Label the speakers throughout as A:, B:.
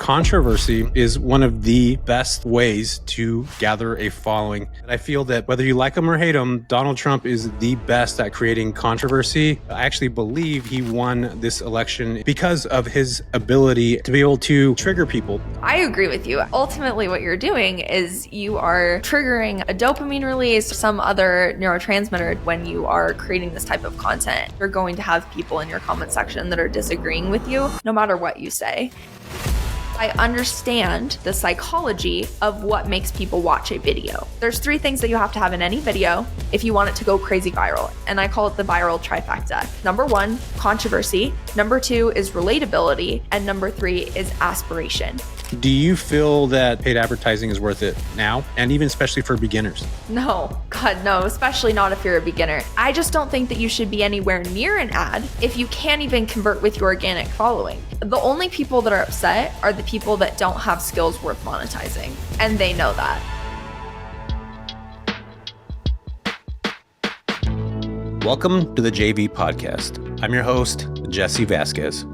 A: controversy is one of the best ways to gather a following. And I feel that whether you like him or hate him, Donald Trump is the best at creating controversy. I actually believe he won this election because of his ability to be able to trigger people.
B: I agree with you. Ultimately, what you're doing is you are triggering a dopamine release, some other neurotransmitter when you are creating this type of content. You're going to have people in your comment section that are disagreeing with you, no matter what you say. I understand the psychology of what makes people watch a video. There's 3 things that you have to have in any video if you want it to go crazy viral, and I call it the viral trifecta. Number 1, controversy. Number 2 is relatability, and number 3 is aspiration.
A: Do you feel that paid advertising is worth it now? And even especially for beginners?
B: No, God, no, especially not if you're a beginner. I just don't think that you should be anywhere near an ad if you can't even convert with your organic following. The only people that are upset are the people that don't have skills worth monetizing, and they know that.
A: Welcome to the JV Podcast. I'm your host, Jesse Vasquez.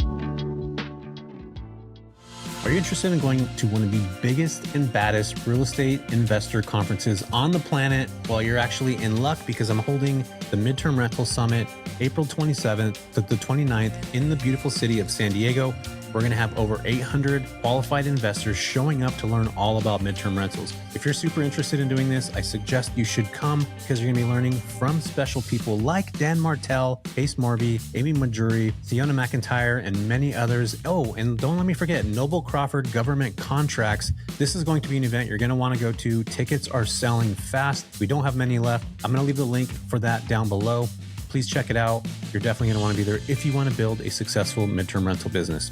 A: Are you interested in going to one of the biggest and baddest real estate investor conferences on the planet? Well, you're actually in luck because I'm holding the Midterm Rental Summit April 27th to the 29th in the beautiful city of San Diego. We're going to have over 800 qualified investors showing up to learn all about midterm rentals. If you're super interested in doing this, I suggest you should come because you're going to be learning from special people like Dan Martell, Pace Morby, Amy Majuri, Fiona McIntyre, and many others. Oh, and don't let me forget Noble Crawford Government Contracts. This is going to be an event you're going to want to go to. Tickets are selling fast. We don't have many left. I'm going to leave the link for that down below. Please check it out. You're definitely going to want to be there if you want to build a successful midterm rental business.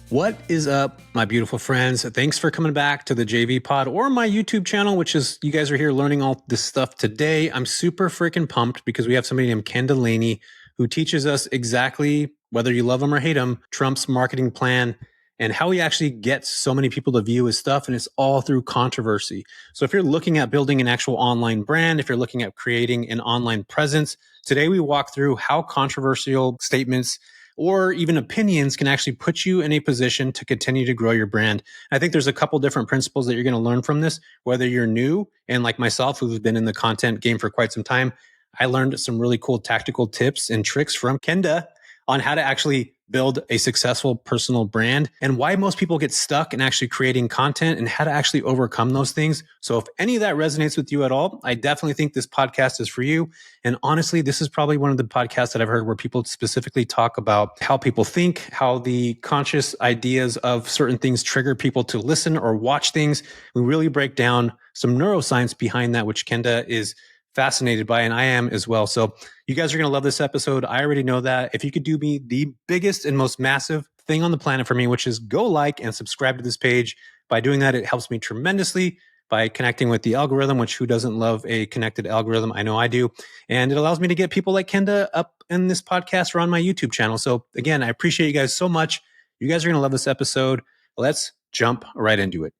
A: What is up, my beautiful friends? Thanks for coming back to the JV Pod or my YouTube channel, which is, you guys are here learning all this stuff today. I'm super freaking pumped because we have somebody named Ken Delaney who teaches us exactly, whether you love him or hate him, Trump's marketing plan and how he actually gets so many people to view his stuff. And it's all through controversy. So if you're looking at building an actual online brand, if you're looking at creating an online presence, today we walk through how controversial statements or even opinions can actually put you in a position to continue to grow your brand. I think there's a couple different principles that you're going to learn from this, whether you're new and like myself, who's been in the content game for quite some time. I learned some really cool tactical tips and tricks from Kenda on how to actually build a successful personal brand and why most people get stuck in actually creating content and how to actually overcome those things. So if any of that resonates with you at all, I definitely think this podcast is for you. And honestly, this is probably one of the podcasts that I've heard where people specifically talk about how people think, how the conscious ideas of certain things trigger people to listen or watch things. We really break down some neuroscience behind that, which Kenda is fascinated by, and I am as well. So you guys are going to love this episode. I already know that. If you could do me the biggest and most massive thing on the planet for me, which is go like and subscribe to this page. By doing that, it helps me tremendously by connecting with the algorithm, which who doesn't love a connected algorithm? I know I do. And it allows me to get people like Kenda up in this podcast or on my YouTube channel. So again, I appreciate you guys so much. You guys are going to love this episode. Let's jump right into it.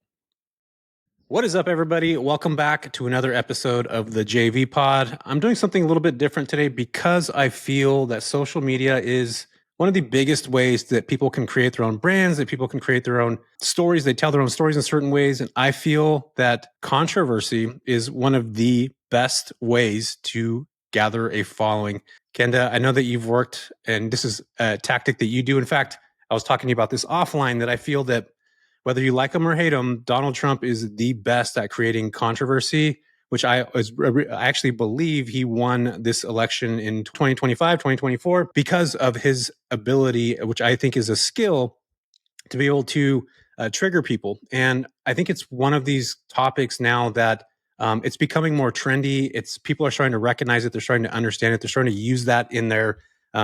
A: What is up, everybody? Welcome back to another episode of the JV Pod. I'm doing something a little bit different today because I feel that social media is one of the biggest ways that people can create their own brands, that people can create their own stories. They tell their own stories in certain ways. And I feel that controversy is one of the best ways to gather a following. Kenda, I know that you've worked, and this is a tactic that you do. In fact, I was talking to you about this offline, that I feel that whether you like him or hate him, Donald Trump is the best at creating controversy, which I actually believe he won this election in 2025, 2024, because of his ability, which I think is a skill, to be able to trigger people. And I think it's one of these topics now that it's becoming more trendy. People are starting to recognize it. They're starting to understand it. They're starting to use that in their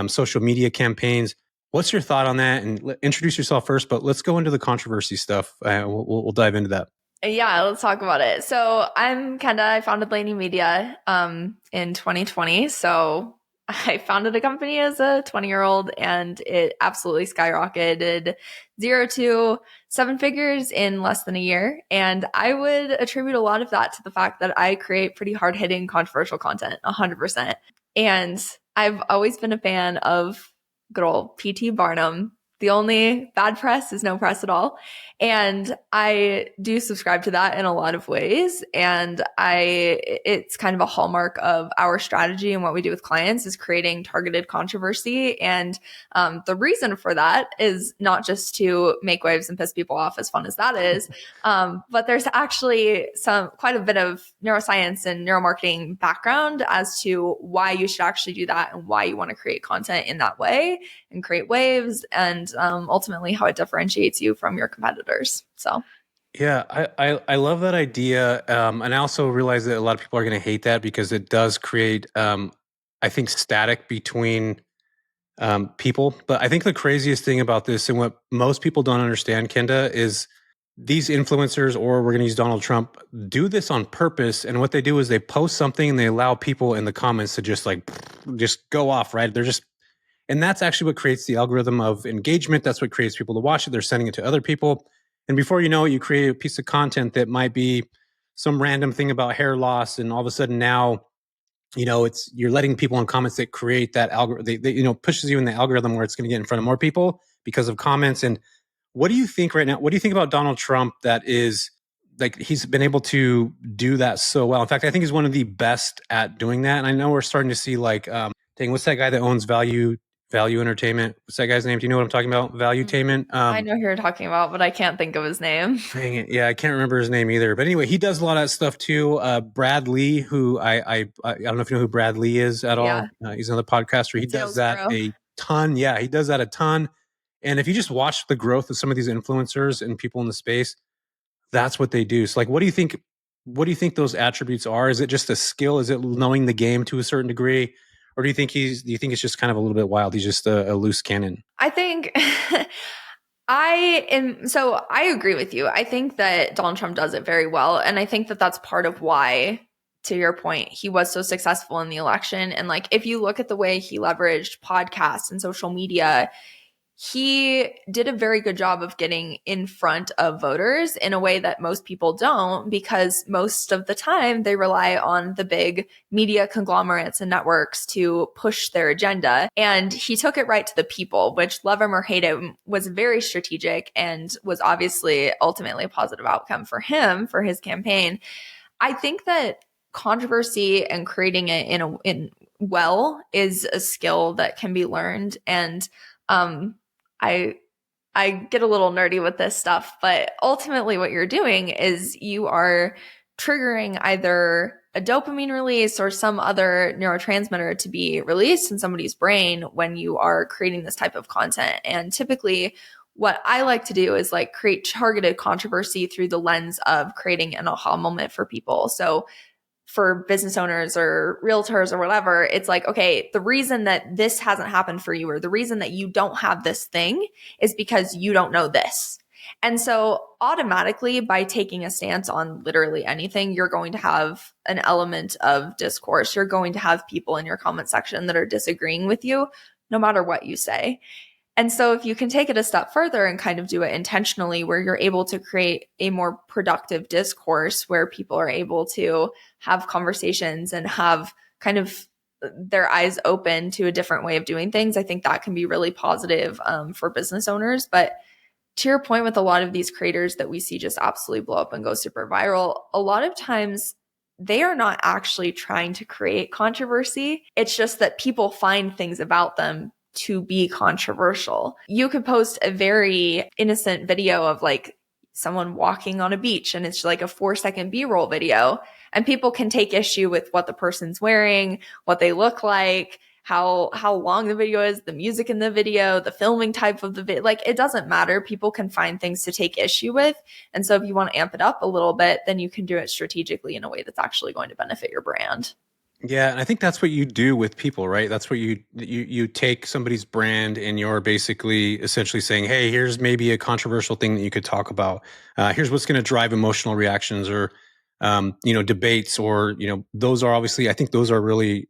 A: social media campaigns. What's your thought on that? And introduce yourself first, but let's go into the controversy stuff. We'll dive into that.
B: Yeah, let's talk about it. So I'm Kenda. I founded Laney Media in 2020. So I founded a company as a 20-year-old and it absolutely skyrocketed 0 to 7 figures in less than a year. And I would attribute a lot of that to the fact that I create pretty hard-hitting, controversial content, 100%. And I've always been a fan of good old P.T. Barnum, The only bad press is no press at all. And I do subscribe to that in a lot of ways. And it's kind of a hallmark of our strategy and what we do with clients is creating targeted controversy. And the reason for that is not just to make waves and piss people off, as fun as that is, but there's actually quite a bit of neuroscience and neuromarketing background as to why you should actually do that and why you want to create content in that way and create waves, and ultimately how it differentiates you from your competitors. So
A: yeah, I love that idea. And I also realize that a lot of people are going to hate that because it does create, I think, static between people. But I think the craziest thing about this and what most people don't understand, Kenda, is these influencers, or we're going to use Donald Trump, do this on purpose. And what they do is they post something and they allow people in the comments to just go off, right? And that's actually what creates the algorithm of engagement. That's what creates people to watch it. They're sending it to other people. And before you know it, you create a piece of content that might be some random thing about hair loss. And all of a sudden now, you're letting people in comments that create that algorithm, pushes you in the algorithm where it's going to get in front of more people because of comments. And what do you think right now? What do you think about Donald Trump that is like he's been able to do that so well? In fact, I think he's one of the best at doing that. And I know we're starting to see what's that guy that owns Value Entertainment? What's that guy's name? Do you know what I'm talking about? Valuetainment.
B: I know who you're talking about, but I can't think of his name.
A: Dang it. Yeah, I can't remember his name either. But anyway, he does a lot of that stuff too. Brad Lee, who I don't know if you know who Brad Lee is at all. He's another podcaster. He does that a ton. Yeah, he does that a ton. And if you just watch the growth of some of these influencers and people in the space, that's what they do. So like, what do you think those attributes are? Is it just a skill? Is it knowing the game to a certain degree? Or do you think it's just kind of a little bit wild? He's just a loose cannon.
B: I think so I agree with you. I think that Donald Trump does it very well. And I think that that's part of why, to your point, he was so successful in the election. And like, if you look at the way he leveraged podcasts and social media, he did a very good job of getting in front of voters in a way that most people don't, because most of the time they rely on the big media conglomerates and networks to push their agenda. And he took it right to the people, which, love him or hate him, was very strategic and was obviously ultimately a positive outcome for him, for his campaign. I think that controversy and creating it in is a skill that can be learned. And I get a little nerdy with this stuff, but ultimately what you're doing is you are triggering either a dopamine release or some other neurotransmitter to be released in somebody's brain when you are creating this type of content. And typically what I like to do is like create targeted controversy through the lens of creating an aha moment for people. So for business owners or realtors or whatever, it's like, okay, the reason that this hasn't happened for you, or the reason that you don't have this thing, is because you don't know this. And so automatically, by taking a stance on literally anything, you're going to have an element of discourse. You're going to have people in your comment section that are disagreeing with you, no matter what you say. And so if you can take it a step further and kind of do it intentionally, where you're able to create a more productive discourse where people are able to have conversations and have kind of their eyes open to a different way of doing things, I think that can be really positive for business owners. But to your point, with a lot of these creators that we see just absolutely blow up and go super viral, a lot of times they are not actually trying to create controversy. It's just that people find things about them to be controversial. You could post a very innocent video of like someone walking on a beach, and it's like a 4-second B-roll video, and people can take issue with what the person's wearing, what they look like, how long the video is, the music in the video, the filming type of the video. Like, it doesn't matter. People can find things to take issue with. And so if you want to amp it up a little bit, then you can do it strategically in a way that's actually going to benefit your brand.
A: Yeah, and I think that's what you do with people, right? That's what you take somebody's brand and you're basically essentially saying, hey, here's maybe a controversial thing that you could talk about. Here's what's going to drive emotional reactions or, debates, or, those are obviously, I think those are really,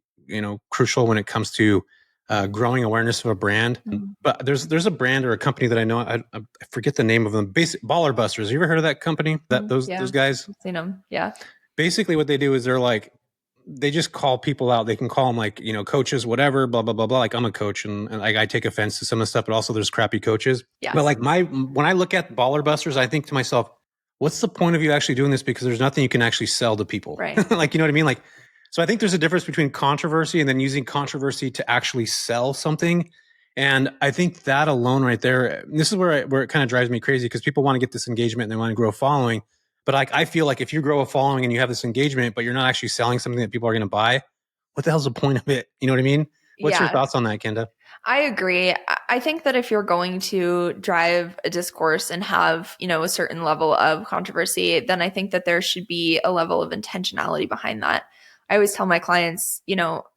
A: crucial when it comes to growing awareness of a brand. Mm-hmm. But there's a brand or a company that I know, I forget the name of them, Baller Busters. Have you ever heard of that company? Those guys?
B: I've seen them. Yeah.
A: Basically what they do is they're like, they just call people out. They can call them like, coaches, whatever, blah, blah, blah, blah. Like I'm a coach and like I take offense to some of the stuff, but also there's crappy coaches.
B: Yes.
A: But like when I look at baller busters, I think to myself, what's the point of you actually doing this? Because there's nothing you can actually sell to people.
B: Right.
A: Like, you know what I mean? Like, so I think there's a difference between controversy and then using controversy to actually sell something. And I think that alone right there, this is where it kind of drives me crazy because people want to get this engagement and they want to grow a following. But like, I feel like if you grow a following and you have this engagement, but you're not actually selling something that people are going to buy, what the hell's the point of it? You know what I mean? What's your thoughts on that, Kenda?
B: I agree. I think that if you're going to drive a discourse and have, a certain level of controversy, then I think that there should be a level of intentionality behind that. I always tell my clients,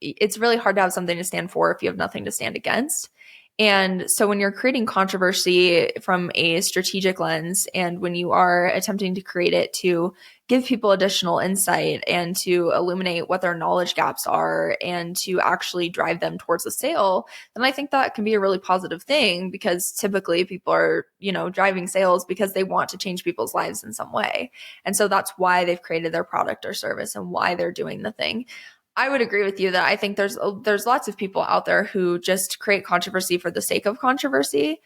B: it's really hard to have something to stand for if you have nothing to stand against. And so when you're creating controversy from a strategic lens, and when you are attempting to create it to give people additional insight and to illuminate what their knowledge gaps are and to actually drive them towards a sale, then I think that can be a really positive thing because typically people are, driving sales because they want to change people's lives in some way. And so that's why they've created their product or service and why they're doing the thing. I would agree with you that I think there's lots of people out there who just create controversy for the sake of controversy.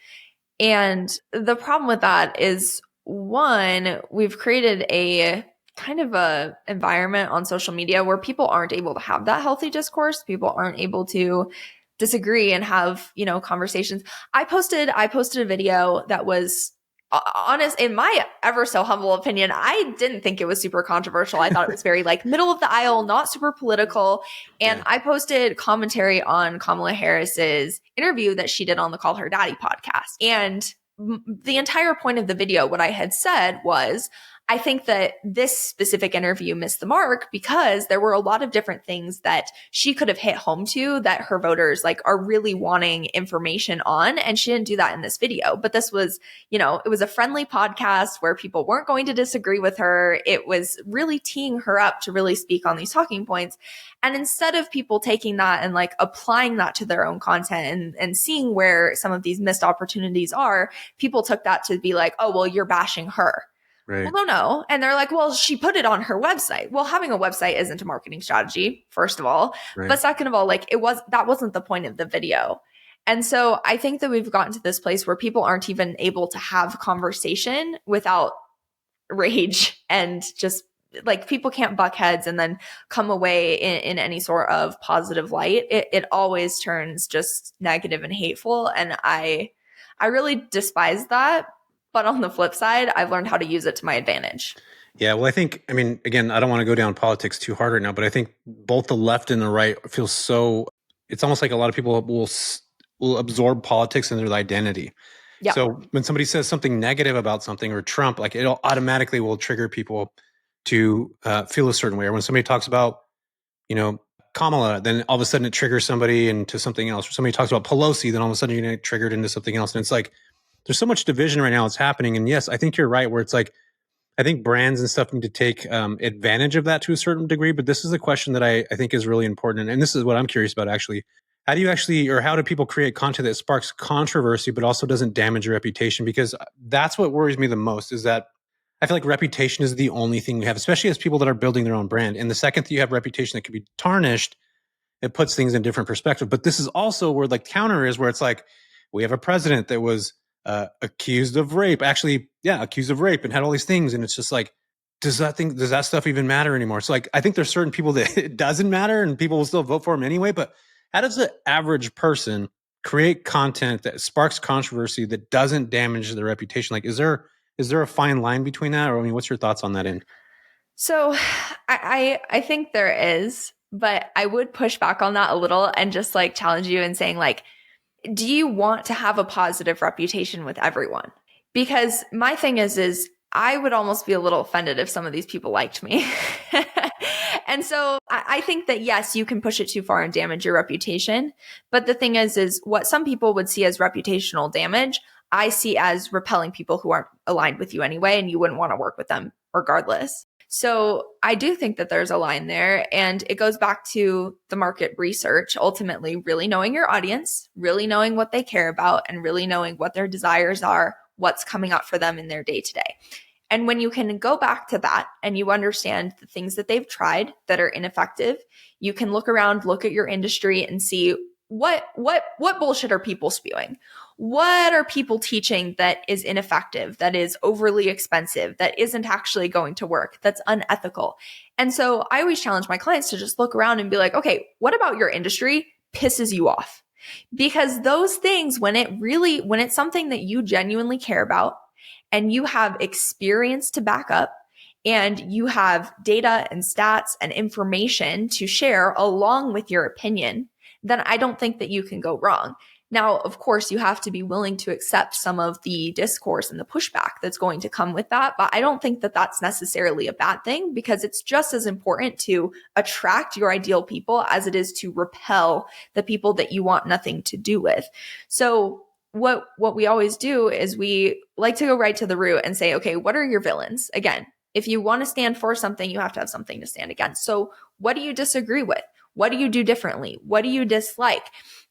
B: And the problem with that is, one, we've created a kind of a environment on social media where people aren't able to have that healthy discourse. People aren't able to disagree and have, conversations. I posted a video that was honest, in my ever so humble opinion, I didn't think it was super controversial. I thought it was very like middle of the aisle, not super political. And I posted commentary on Kamala Harris's interview that she did on the Call Her Daddy podcast. And the entire point of the video, what I had said was, I think that this specific interview missed the mark because there were a lot of different things that she could have hit home to that her voters are really wanting information on. And she didn't do that in this video. But this was, it was a friendly podcast where people weren't going to disagree with her. It was really teeing her up to really speak on these talking points. And instead of people taking that and applying that to their own content and seeing where some of these missed opportunities are, people took that to be like, oh, well, you're bashing her.
A: Right.
B: Well, no. And they're like, well, she put it on her website. Well, having a website isn't a marketing strategy, first of all. Right. But second of all, that wasn't the point of the video. And so I think that we've gotten to this place where people aren't even able to have conversation without rage and just people can't buck heads and then come away in any sort of positive light. It always turns just negative and hateful. And I really despise that. But on the flip side, I've learned how to use it to my advantage.
A: Yeah, well, again, I don't want to go down politics too hard right now, but I think both the left and the right feel it's almost like a lot of people will absorb politics into their identity. Yeah. So when somebody says something negative about something or Trump, it automatically will trigger people to feel a certain way. Or when somebody talks about, Kamala, then all of a sudden it triggers somebody into something else. Or somebody talks about Pelosi, then all of a sudden you're going to get triggered into something else. And it's there's so much division right now that's happening. And yes, I think you're right where it's I think brands and stuff need to take advantage of that to a certain degree. But this is a question that I think is really important. And this is what I'm curious about, actually. How do people create content that sparks controversy, but also doesn't damage your reputation? Because that's what worries me the most is that I feel like reputation is the only thing we have, especially as people that are building their own brand. And the second that you have reputation that can be tarnished, it puts things in different perspective. But this is also where counter is where it's we have a president that was accused of rape, accused of rape and had all these things. And it's just does that stuff even matter anymore? So I think there's certain people that it doesn't matter and people will still vote for them anyway. But how does the average person create content that sparks controversy that doesn't damage their reputation? Is there a fine line between that? Or what's your thoughts on that end?
B: So I think there is, but I would push back on that a little and just challenge you in saying do you want to have a positive reputation with everyone? Because my thing is I would almost be a little offended if some of these people liked me. And so I think that, yes, you can push it too far and damage your reputation. But the thing is what some people would see as reputational damage, I see as repelling people who aren't aligned with you anyway, and you wouldn't want to work with them regardless. So I do think that there's a line there, and it goes back to the market research, ultimately really knowing your audience, really knowing what they care about, and really knowing what their desires are, what's coming up for them in their day to day. And when you can go back to that and you understand the things that they've tried that are ineffective, you can look around, look at your industry and see what bullshit are people spewing? What are people teaching that is ineffective, that is overly expensive, that isn't actually going to work, that's unethical? And so I always challenge my clients to just look around and be like, okay, what about your industry pisses you off? Because those things, when it's something that you genuinely care about and you have experience to back up, and you have data and stats and information to share along with your opinion, then I don't think that you can go wrong. Now, of course, you have to be willing to accept some of the discourse and the pushback that's going to come with that. But I don't think that that's necessarily a bad thing, because it's just as important to attract your ideal people as it is to repel the people that you want nothing to do with. So what we always do is we like to go right to the root and say, okay, what are your villains? Again, if you want to stand for something, you have to have something to stand against. So what do you disagree with? What do you do differently? What do you dislike?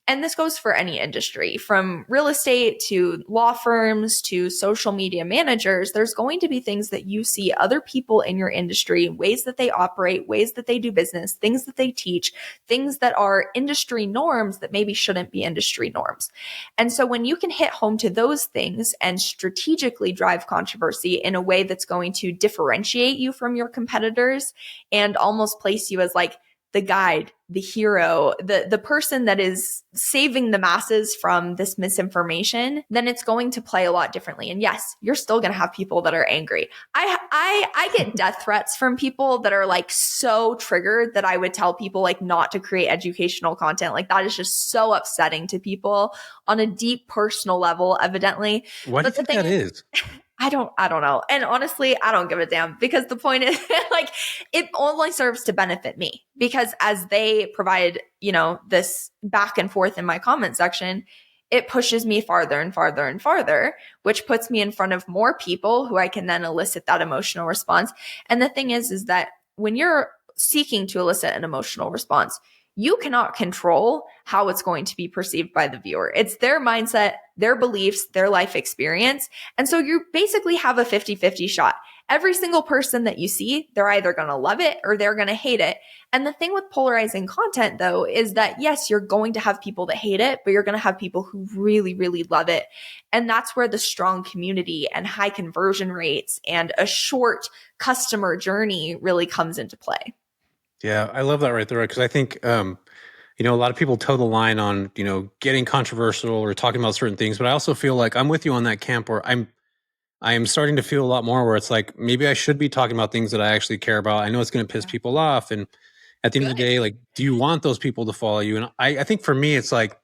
B: And this goes for any industry, from real estate to law firms to social media managers. There's going to be things that you see other people in your industry, ways that they operate, ways that they do business, things that they teach, things that are industry norms that maybe shouldn't be industry norms. And so when you can hit home to those things and strategically drive controversy in a way that's going to differentiate you from your competitors and almost place you as like the guide, the hero, the person that is saving the masses from this misinformation, then it's going to play a lot differently. And yes, you're still going to have people that are angry. I get death threats from people that are like so triggered that I would tell people like not to create educational content. Like that is just so upsetting to people on a deep personal level, evidently.
A: Why do you think that is?
B: I don't know. And honestly, I don't give a damn, because the point is like, it only serves to benefit me, because as they provide, this back and forth in my comment section, it pushes me farther and farther and farther, which puts me in front of more people who I can then elicit that emotional response. And the thing is that when you're seeking to elicit an emotional response, you cannot control how it's going to be perceived by the viewer. It's their mindset, their beliefs, their life experience. And so you basically have a 50-50 shot. Every single person that you see, they're either going to love it or they're going to hate it. And the thing with polarizing content, though, is that yes, you're going to have people that hate it, but you're going to have people who really, really love it. And that's where the strong community and high conversion rates and a short customer journey really comes into play.
A: Yeah, I love that right there, because I think, a lot of people toe the line on, getting controversial or talking about certain things, but I also feel like I'm with you on that camp where I am starting to feel a lot more where it's like, maybe I should be talking about things that I actually care about. I know it's going to piss people off. And at the end of the day, like, do you want those people to follow you? And I think for me, it's like,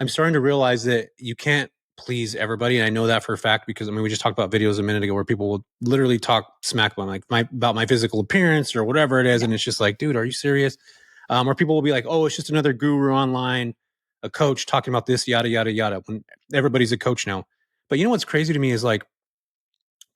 A: I'm starting to realize that you can't please everybody. And I know that for a fact, because we just talked about videos a minute ago where people will literally talk smack about my physical appearance or whatever it is. Yeah. And it's just like, dude, are you serious? Or people will be like, oh, it's just another guru online, a coach talking about this, yada, yada, yada, when everybody's a coach now. But you know what's crazy to me is like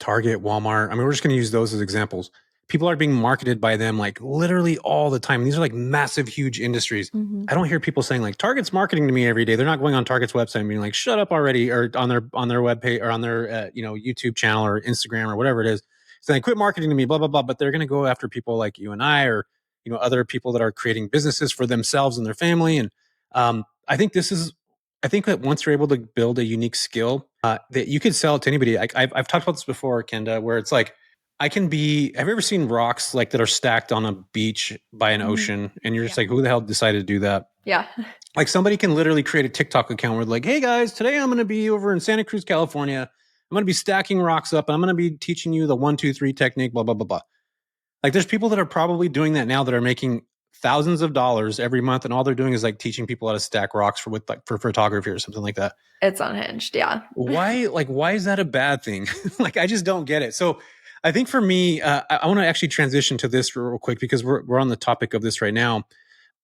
A: Target, Walmart. We're just going to use those as examples. People are being marketed by them like literally all the time. These are like massive, huge industries. Mm-hmm. I don't hear people saying like Target's marketing to me every day. They're not going on Target's website and being like, shut up already, or on their webpage or on their YouTube channel or Instagram or whatever it is. So they quit marketing to me, blah, blah, blah. But they're going to go after people like you and I, or other people that are creating businesses for themselves and their family. And I think that once you're able to build a unique skill, that you could sell it to anybody. I've talked about this before, Kenda, where it's like, have you ever seen rocks like that are stacked on a beach by an ocean? And you're just like, who the hell decided to do that?
B: Yeah.
A: Like somebody can literally create a TikTok account where like, hey guys, today I'm going to be over in Santa Cruz, California. I'm going to be stacking rocks up and I'm going to be teaching you the 1, 2, 3 technique, blah, blah, blah, blah. Like there's people that are probably doing that now that are making thousands of dollars every month. And all they're doing is like teaching people how to stack rocks for photography or something like that.
B: It's unhinged. Yeah.
A: Why is that a bad thing? Like, I just don't get it. So I think for me, I want to actually transition to this real quick, because we're on the topic of this right now.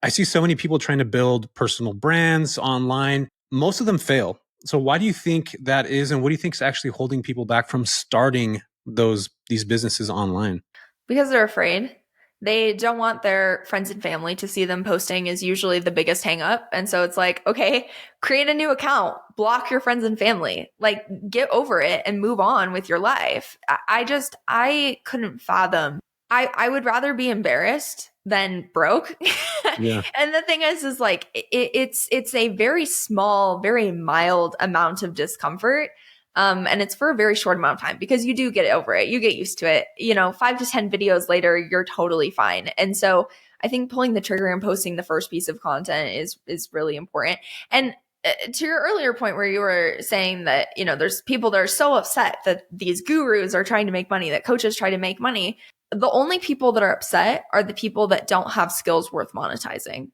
A: I see so many people trying to build personal brands online. Most of them fail. So why do you think that is? And what do you think is actually holding people back from starting these businesses online?
B: Because they're afraid. They don't want their friends and family to see them posting is usually the biggest hang up. And so it's like, okay, create a new account, block your friends and family, like get over it and move on with your life. I couldn't fathom. I would rather be embarrassed than broke.
A: Yeah.
B: And the thing is like, it's a very small, very mild amount of discomfort. And it's for a very short amount of time because you do get over it. You get used to it. 5 to 10 videos later, you're totally fine. And so I think pulling the trigger and posting the first piece of content is really important. And to your earlier point where you were saying that, there's people that are so upset that these gurus are trying to make money, that coaches try to make money. The only people that are upset are the people that don't have skills worth monetizing.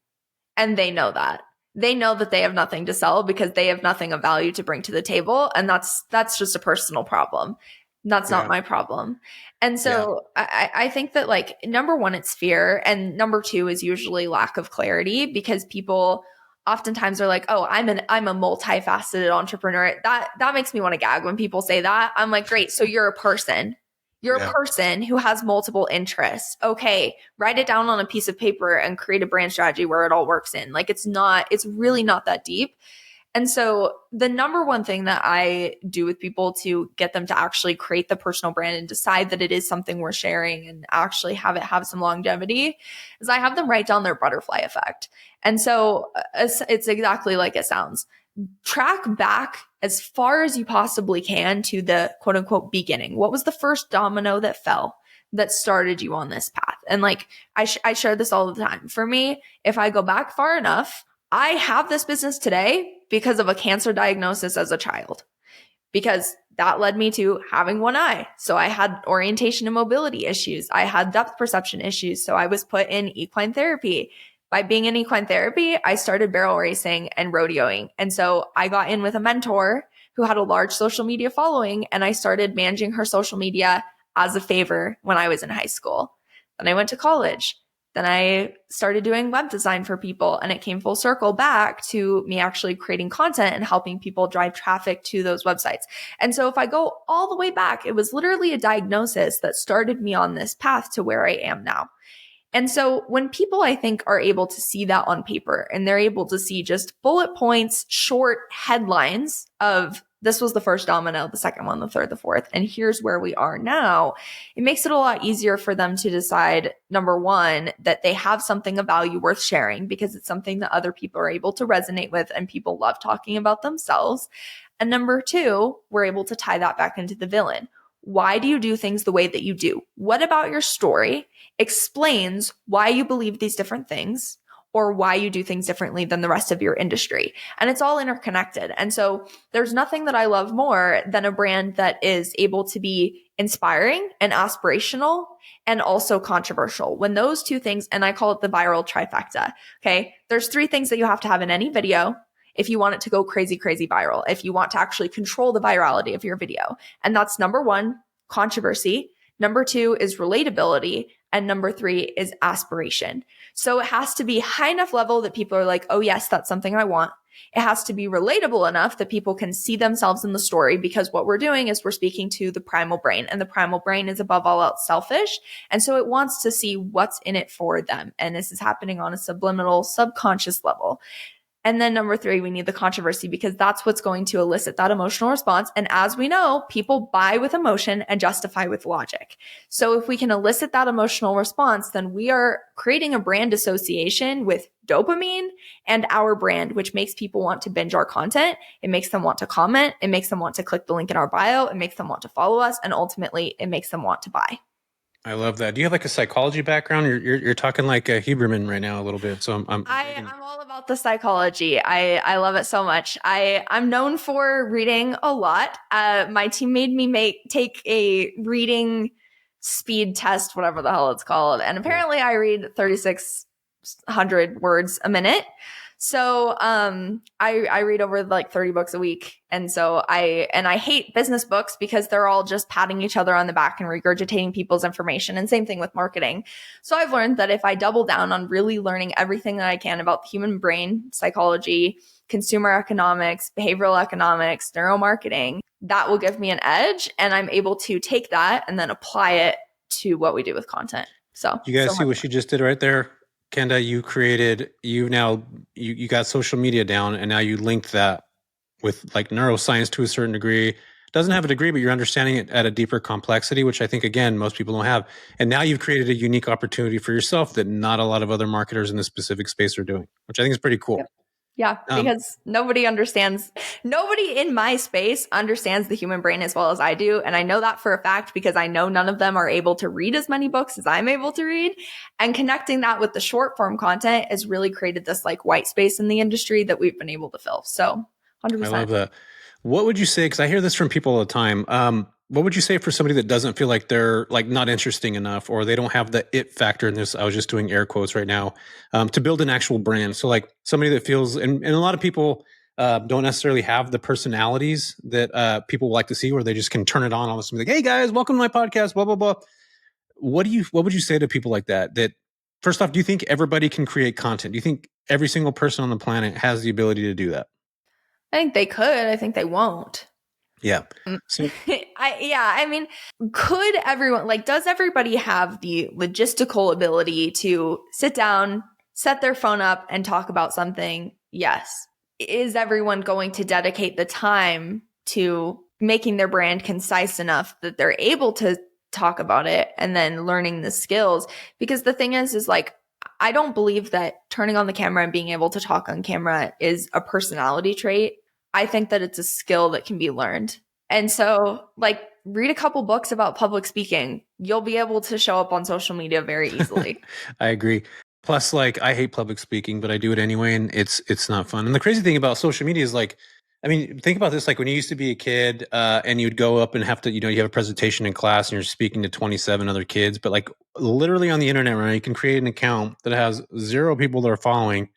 B: And they know that. They know that they have nothing to sell because they have nothing of value to bring to the table. And that's just a personal problem. That's not my problem. And so I think that like, number one, it's fear. And number two is usually lack of clarity because people oftentimes are like, oh, I'm a multifaceted entrepreneur. That makes me want to gag when people say that. I'm like, great. So you're a person. You're a person who has multiple interests. Okay, write it down on a piece of paper and create a brand strategy where it all works in. Like it's really not that deep. And so the number one thing that I do with people to get them to actually create the personal brand and decide that it is something we're sharing and actually have it have some longevity is I have them write down their butterfly effect. And so it's exactly like it sounds. Track back as far as you possibly can to the quote unquote beginning. What was the first domino that fell that started you on this path? And like, I share this all the time. For me, if I go back far enough, I have this business today because of a cancer diagnosis as a child, because that led me to having one eye. So I had orientation and mobility issues. I had depth perception issues. So I was put in equine therapy. By being in equine therapy, I started barrel racing and rodeoing. And so I got in with a mentor who had a large social media following, and I started managing her social media as a favor when I was in high school. Then I went to college. Then I started doing web design for people, and it came full circle back to me actually creating content and helping people drive traffic to those websites. And so if I go all the way back, it was literally a diagnosis that started me on this path to where I am now. And so when people, I think, are able to see that on paper and they're able to see just bullet points, short headlines of this was the first domino, the second one, the third, the fourth, and here's where we are now, it makes it a lot easier for them to decide, number one, that they have something of value worth sharing because it's something that other people are able to resonate with and people love talking about themselves. And number two, we're able to tie that back into the villain. Why do you do things the way that you do? What about your story explains why you believe these different things or why you do things differently than the rest of your industry? And it's all interconnected. And so there's nothing that I love more than a brand that is able to be inspiring and aspirational and also controversial. When those two things, and I call it the viral trifecta, okay? There's 3 things that you have to have in any video if you want it to go crazy, crazy viral, if you want to actually control the virality of your video. And that's number 1, controversy. Number 2 is relatability. And number 3 is aspiration. So it has to be high enough level that people are like, oh yes, that's something I want. It has to be relatable enough that people can see themselves in the story, because what we're doing is we're speaking to the primal brain, and the primal brain is above all else selfish. And so it wants to see what's in it for them. And this is happening on a subliminal, subconscious level. And then number 3, we need the controversy, because that's what's going to elicit that emotional response. And as we know, people buy with emotion and justify with logic. So if we can elicit that emotional response, then we are creating a brand association with dopamine and our brand, which makes people want to binge our content. It makes them want to comment. It makes them want to click the link in our bio. It makes them want to follow us. And ultimately, it makes them want to buy.
A: I love that. Do you have like a psychology background? You're talking like a Huberman right now a little bit. So I'm
B: all about the psychology. I love it so much. I'm known for reading a lot. My team made me take a reading speed test, whatever the hell it's called. And apparently I read 3,600 words a minute. So, I read over like 30 books a week. And so I hate business books because they're all just patting each other on the back and regurgitating people's information. And same thing with marketing. So I've learned that if I double down on really learning everything that I can about the human brain, psychology, consumer economics, behavioral economics, neuromarketing, that will give me an edge. And I'm able to take that and then apply it to what we do with content. So
A: You guys
B: so
A: see
B: much
A: what she just did right there? Kenda, you got social media down, and now you linked that with like neuroscience to a certain degree. Doesn't have a degree, but you're understanding it at a deeper complexity, which I think, again, most people don't have. And now you've created a unique opportunity for yourself that not a lot of other marketers in this specific space are doing, which I think is pretty cool.
B: Yep. Yeah, because nobody in my space understands the human brain as well as I do. And I know that for a fact because I know none of them are able to read as many books as I'm able to read. And connecting that with the short form content has really created this like white space in the industry that we've been able to fill. So 100%.
A: I love that. What would you say? Because I hear this from people all the time. What would you say for somebody that doesn't feel like they're like not interesting enough, or they don't have the it factor in this? I was just doing air quotes right now, to build an actual brand. So like somebody that feels, and a lot of people don't necessarily have the personalities that people like to see, where they just can turn it on all of a sudden, like, hey guys, welcome to my podcast, blah, blah, blah. What would you say to people like that? That first off, do you think everybody can create content? Do you think every single person on the planet has the ability to do that?
B: I think they could. I think they won't.
A: Yeah. So,
B: I mean, could everyone, like, does everybody have the logistical ability to sit down, set their phone up and talk about something? Yes. Is everyone going to dedicate the time to making their brand concise enough that they're able to talk about it and then learning the skills? Because the thing is like, I don't believe that turning on the camera and being able to talk on camera is a personality trait. I think that it's a skill that can be learned. And so, like, read a couple books about public speaking. You'll be able to show up on social media very easily.
A: I agree. Plus, like, I hate public speaking, but I do it anyway, and it's not fun. And the crazy thing about social media is, like, I mean, think about this. Like when you used to be a kid, and you'd go up and have to, you have a presentation in class, and you're speaking to 27 other kids. But like literally on the internet, right? You can create an account that has 0 people that are following.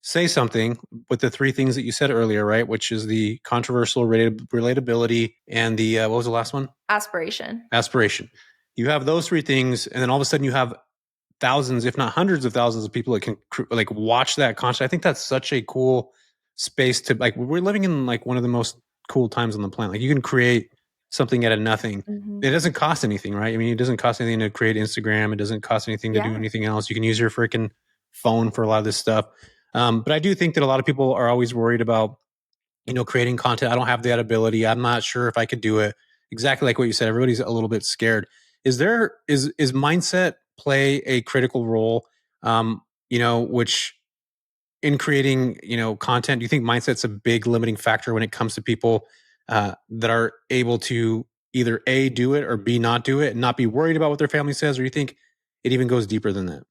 A: Say something with the 3 things that you said earlier, right? Which is the controversial relatability and the what was the last one?
B: Aspiration.
A: You have those 3 things, and then all of a sudden you have thousands, if not hundreds of thousands of people that can like watch that content. I think that's such a cool space to, like, we're living in like one of the most cool times on the planet. Like you can create something out of nothing.
B: Mm-hmm.
A: It doesn't cost anything, right? I mean, it doesn't cost anything to create Instagram. It doesn't cost anything to do anything else. You can use your freaking phone for a lot of this stuff. But I do think that a lot of people are always worried about, creating content. I don't have that ability. I'm not sure if I could do it. Exactly like what you said. Everybody's a little bit scared. Is mindset play a critical role? Which in creating, content, do you think mindset's a big limiting factor when it comes to people that are able to either A, do it, or B, not do it and not be worried about what their family says? Or you think it even goes deeper than that?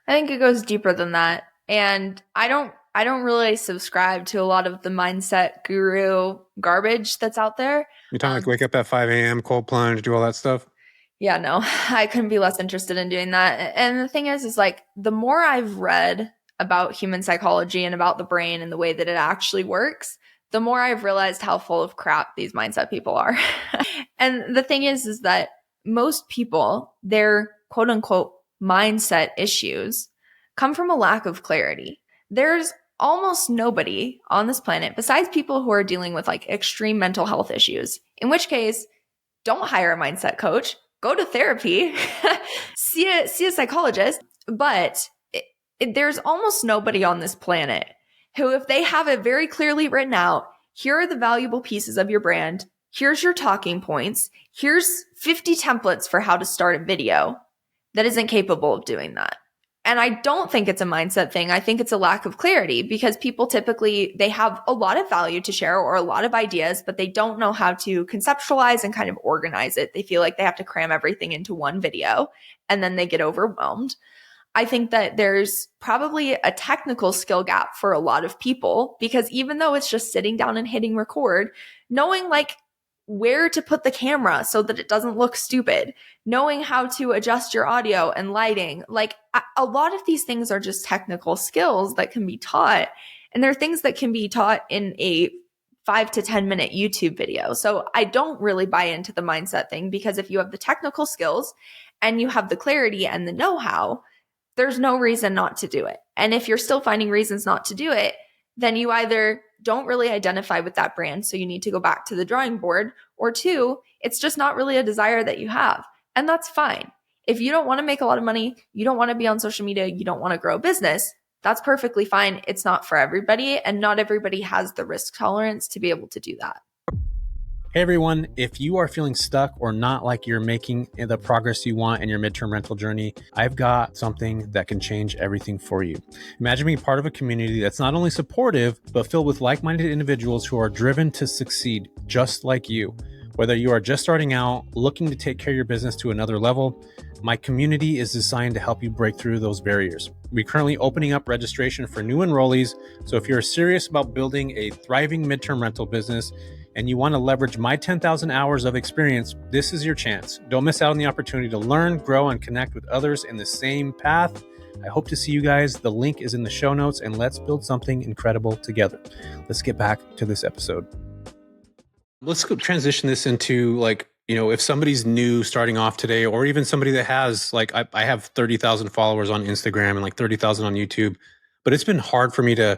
B: I think it goes deeper than that. And I don't really subscribe to a lot of the mindset guru garbage that's out there.
A: You're talking like wake up at 5 a.m., cold plunge, do all that stuff?
B: Yeah, no, I couldn't be less interested in doing that. And the thing is like the more I've read about human psychology and about the brain and the way that it actually works, the more I've realized how full of crap these mindset people are. And the thing is that most people, their quote unquote mindset issues come from a lack of clarity. There's almost nobody on this planet besides people who are dealing with like extreme mental health issues, in which case don't hire a mindset coach, go to therapy, see a psychologist. But there's almost nobody on this planet who, if they have it very clearly written out, here are the valuable pieces of your brand, here's your talking points, here's 50 templates for how to start a video, that isn't capable of doing that. And I don't think it's a mindset thing. I think it's a lack of clarity because people typically, they have a lot of value to share or a lot of ideas, but they don't know how to conceptualize and kind of organize it. They feel like they have to cram everything into one video and then they get overwhelmed. I think that there's probably a technical skill gap for a lot of people because even though it's just sitting down and hitting record, knowing like where to put the camera so that it doesn't look stupid, knowing how to adjust your audio and lighting, like a lot of these things are just technical skills that can be taught. And they're things that can be taught in a 5 to 10 minute YouTube video. So I don't really buy into the mindset thing because if you have the technical skills and you have the clarity and the know-how, there's no reason not to do it. And if you're still finding reasons not to do it, then you either don't really identify with that brand, so you need to go back to the drawing board, or 2, it's just not really a desire that you have. And that's fine. If you don't want to make a lot of money, you don't want to be on social media, you don't want to grow a business, that's perfectly fine. It's not for everybody, and not everybody has the risk tolerance to be able to do that.
A: Hey everyone, if you are feeling stuck or not like you're making the progress you want in your midterm rental journey, I've got something that can change everything for you. Imagine being part of a community that's not only supportive, but filled with like-minded individuals who are driven to succeed, just like you. Whether you are just starting out, looking to take care of your business to another level, my community is designed to help you break through those barriers. We're currently opening up registration for new enrollees, so if you're serious about building a thriving midterm rental business, and you want to leverage my 10,000 hours of experience, this is your chance. Don't miss out on the opportunity to learn, grow, and connect with others in the same path. I hope to see you guys. The link is in the show notes, and let's build something incredible together. Let's get back to this episode. Let's go transition this into if somebody's new starting off today, or even somebody that has I have 30,000 followers on Instagram and 30,000 on YouTube, but it's been hard for me to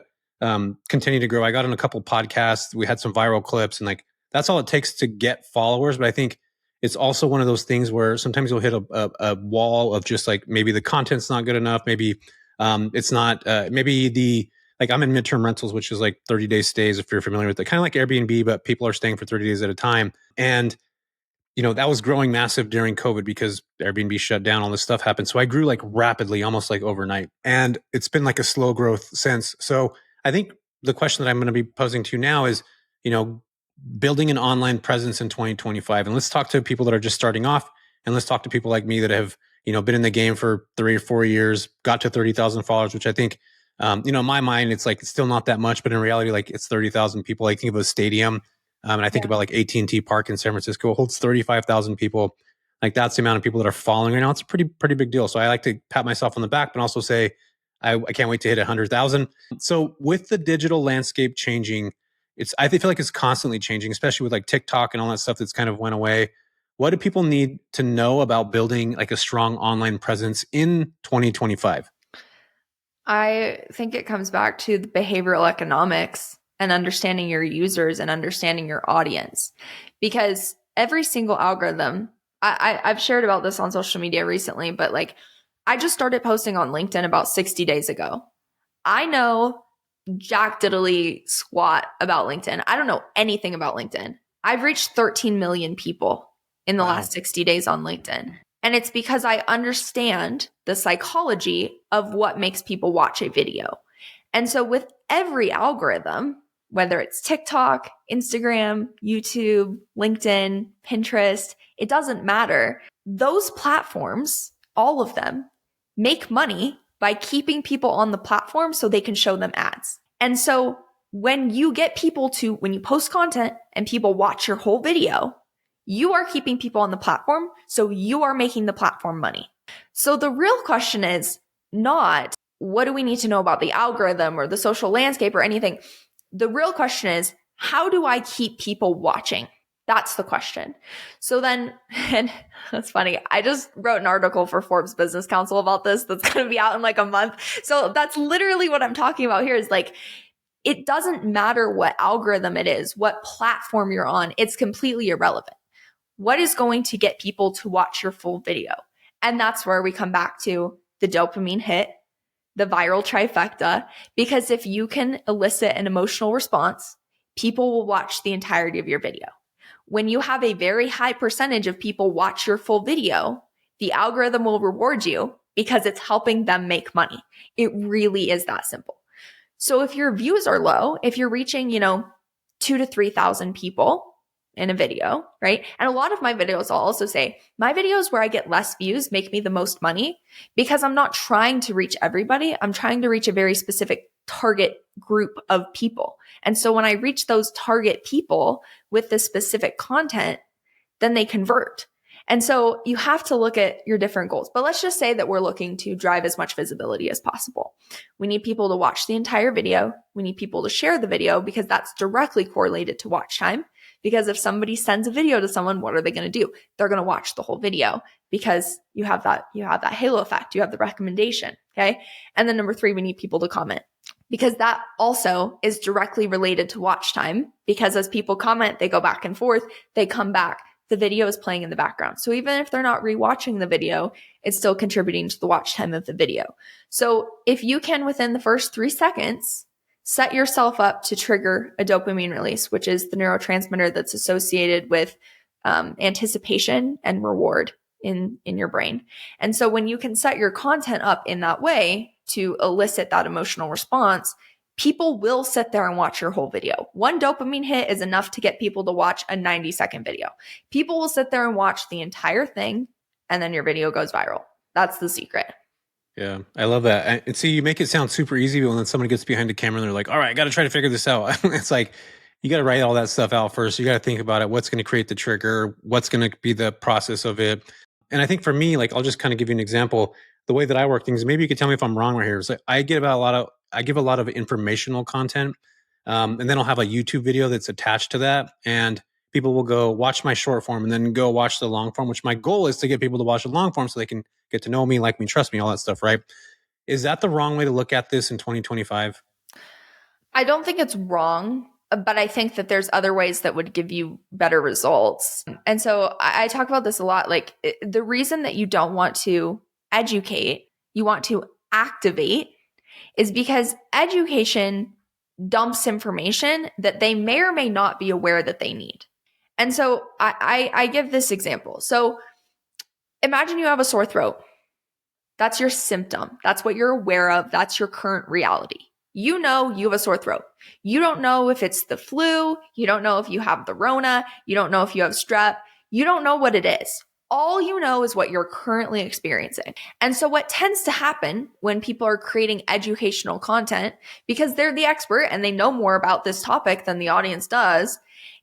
A: continue to grow. I got on a couple podcasts. We had some viral clips, and that's all it takes to get followers. But I think it's also one of those things where sometimes you'll hit a wall of just maybe the content's not good enough. Maybe it's not. Maybe I'm in midterm rentals, which is 30-day stays. If you're familiar with it, kind of like Airbnb, but people are staying for 30 days at a time. And that was growing massive during COVID because Airbnb shut down, all this stuff happened. So I grew rapidly, almost overnight. And it's been a slow growth since. So I think the question that I'm going to be posing to you now is, building an online presence in 2025. And let's talk to people that are just starting off, and let's talk to people like me that have, been in the game for 3 or 4 years, got to 30,000 followers, which I think, in my mind, it's it's still not that much, but in reality, it's 30,000 people. I think of a stadium. And I think about AT&T Park in San Francisco, it holds 35,000 people. That's the amount of people that are following right now. It's a pretty big deal. So I like to pat myself on the back, but also say, I can't wait to hit 100,000. So with the digital landscape changing, I feel like it's constantly changing, especially with TikTok and all that stuff that's kind of went away. What do people need to know about building a strong online presence in 2025?
B: I think it comes back to the behavioral economics and understanding your users and understanding your audience. Because every single algorithm, I've shared about this on social media recently, but I just started posting on LinkedIn about 60 days ago. I know jack diddly squat about LinkedIn. I don't know anything about LinkedIn. I've reached 13 million people in the last 60 days on LinkedIn. And it's because I understand the psychology of what makes people watch a video. And so with every algorithm, whether it's TikTok, Instagram, YouTube, LinkedIn, Pinterest, it doesn't matter. Those platforms, all of them, make money by keeping people on the platform so they can show them ads. And so when you post content and people watch your whole video, you are keeping people on the platform, so you are making the platform money. So the real question is not, what do we need to know about the algorithm or the social landscape or anything? The real question is, how do I keep people watching? That's the question. So then, and that's funny, I just wrote an article for Forbes Business Council about this that's going to be out in a month. So that's literally what I'm talking about here is it doesn't matter what algorithm it is, what platform you're on, it's completely irrelevant. What is going to get people to watch your full video? And that's where we come back to the dopamine hit, the viral trifecta, because if you can elicit an emotional response, people will watch the entirety of your video. When you have a very high percentage of people watch your full video, the algorithm will reward you because it's helping them make money. It really is that simple. So if your views are low, if you're reaching, 2,000 to 3,000 people in a video, right? And a lot of my videos, I'll also say, my videos where I get less views make me the most money because I'm not trying to reach everybody. I'm trying to reach a very specific target group of people. And so when I reach those target people with this specific content, then they convert. And so you have to look at your different goals. But let's just say that we're looking to drive as much visibility as possible. We need people to watch the entire video. We need people to share the video because that's directly correlated to watch time. Because if somebody sends a video to someone, what are they going to do? They're going to watch the whole video because you have that halo effect. You have the recommendation. Okay. And then number 3, we need people to comment because that also is directly related to watch time because as people comment, they go back and forth, they come back the video is playing in the background. So even if they're not rewatching the video, it's still contributing to the watch time of the video. So if you can, within the first 3 seconds, set yourself up to trigger a dopamine release, which is the neurotransmitter that's associated with anticipation and reward in your brain. And so when you can set your content up in that way to elicit that emotional response, people will sit there and watch your whole video. One dopamine hit is enough to get people to watch a 90-second video. People will sit there and watch the entire thing, and then your video goes viral. That's the secret.
A: Yeah, I love that. And see, you make it sound super easy, but when someone gets behind the camera and they're like, all right, I got to try to figure this out. It's like, you got to write all that stuff out first. You got to think about it. What's going to create the trigger? What's going to be the process of it? And I think for me, like, I'll just kind of give you an example. The way that I work things, maybe you could tell me if I'm wrong right here. Is like I give a lot of informational content, and then I'll have a YouTube video that's attached to that, and people will go watch my short form and then go watch the long form. Which my goal is to get people to watch the long form so they can get to know me, like me, trust me, all that stuff. Right? Is that the wrong way to look at this in 2025?
B: I don't think it's wrong, but I think that there's other ways that would give you better results. And so I talk about this a lot. Like, the reason that you don't want to educate, you want to activate, is because education dumps information that they may or may not be aware that they need. And so I give this example. So imagine you have a sore throat. That's your symptom. That's what you're aware of. That's your current reality. You know you have a sore throat. You don't know if it's the flu. You don't know if you have the Rona. You don't know if you have strep. You don't know what it is. All you know is what you're currently experiencing. And so what tends to happen when people are creating educational content, because they're the expert and they know more about this topic than the audience does,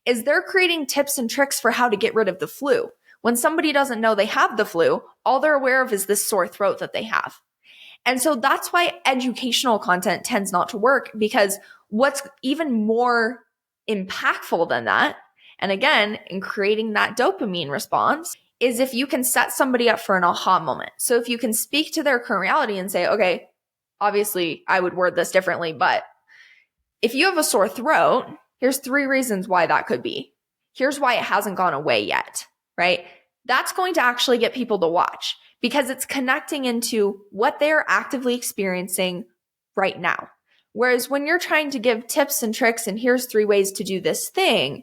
B: is they're creating tips and tricks for how to get rid of the flu. When somebody doesn't know they have the flu, all they're aware of is this sore throat that they have. And so that's why educational content tends not to work, because what's even more impactful than that, and again, in creating that dopamine response, is if you can set somebody up for an aha moment. So if you can speak to their current reality and say, okay, obviously I would word this differently, but if you have a sore throat, here's 3 reasons why that could be. Here's why it hasn't gone away yet, right? That's going to actually get people to watch, because it's connecting into what they're actively experiencing right now. Whereas when you're trying to give tips and tricks and here's 3 ways to do this thing,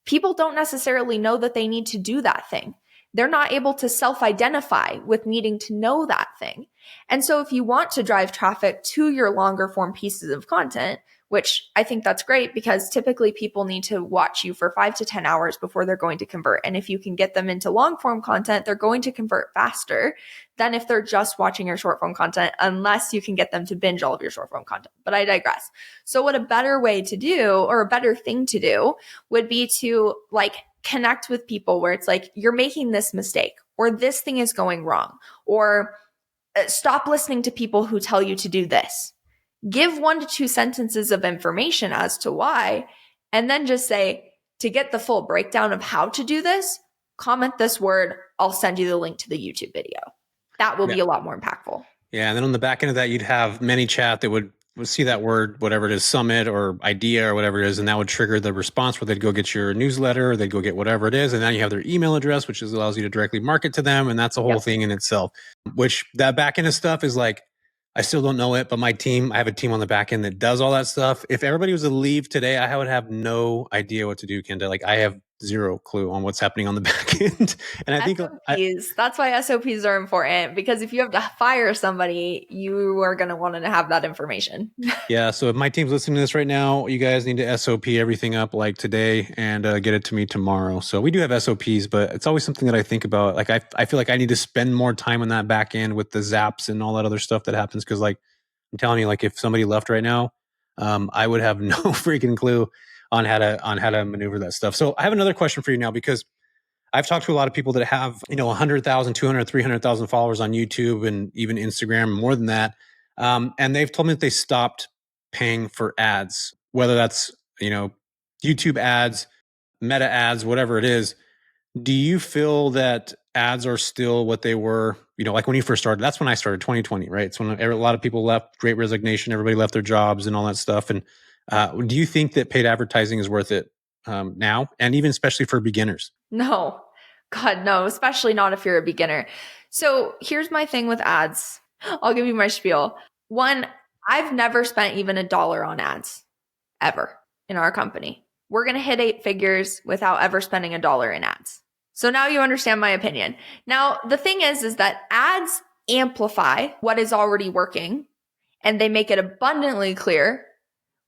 B: people don't necessarily know that they need to do that thing. They're not able to self-identify with needing to know that thing. And so if you want to drive traffic to your longer form pieces of content, which I think that's great, because typically people need to watch you for 5 to 10 hours before they're going to convert. And if you can get them into long form content, they're going to convert faster than if they're just watching your short form content, unless you can get them to binge all of your short form content. But I digress. So what a better way to do, or a better thing to do, would be to like connect with people where it's like, you're making this mistake, or this thing is going wrong, or stop listening to people who tell you to do this. Give 1 to 2 sentences of information as to why, and then just say, to get the full breakdown of how to do this, comment this word. I'll send you the link to the YouTube video. That will be a lot more impactful.
A: Yeah. And then on the back end of that, you'd have ManyChat that would see that word, whatever it is, summit or idea or whatever it is, and that would trigger the response where they'd go get your newsletter, or they'd go get whatever it is. And now you have their email address, which allows you to directly market to them. And that's a whole thing in itself, which that back end of stuff is like, I still don't know it, but my team, I have a team on the back end that does all that stuff. If everybody was to leave today, I would have no idea what to do, Kenda. Like, I have zero clue on what's happening on the back end. And I think
B: SOPs, that's why SOPs are important, because if you have to fire somebody, you are going to want to have that information.
A: Yeah. So if my team's listening to this right now, you guys need to SOP everything up like today and get it to me tomorrow. So we do have SOPs, but it's always something that I think about. Like, I feel like I need to spend more time on that back end with the zaps and all that other stuff that happens. Cause like, I'm telling you, like, if somebody left right now, I would have no freaking clue on how to maneuver that stuff. So I have another question for you now, because I've talked to a lot of people that have, 100,000, 200, 300,000 followers on YouTube and even Instagram, more than that. And they've told me that they stopped paying for ads, whether that's, YouTube ads, Meta ads, whatever it is. Do you feel that ads are still what they were, like when you first started? That's when I started, 2020, right? It's when a lot of people left, Great Resignation, everybody left their jobs and all that stuff. And do you think that paid advertising is worth it now? And even especially for beginners?
B: No, God, no, especially not if you're a beginner. So here's my thing with ads. I'll give you my spiel. One, I've never spent even $1 on ads ever in our company. We're going to hit 8 figures without ever spending $1 in ads. So now you understand my opinion. Now, the thing is that ads amplify what is already working, and they make it abundantly clear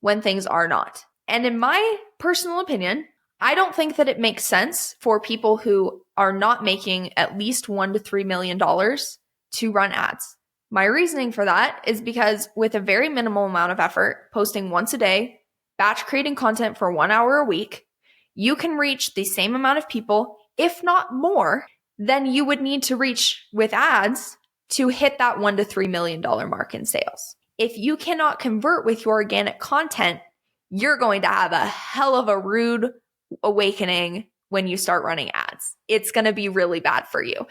B: when things are not. And in my personal opinion, I don't think that it makes sense for people who are not making at least $1 to $3 million to run ads. My reasoning for that is because with a very minimal amount of effort, posting once a day, batch creating content for 1 hour a week, you can reach the same amount of people, if not more, than you would need to reach with ads to hit that $1 to $3 million mark in sales. If you cannot convert with your organic content, you're going to have a hell of a rude awakening when you start running ads. It's going to be really bad for you.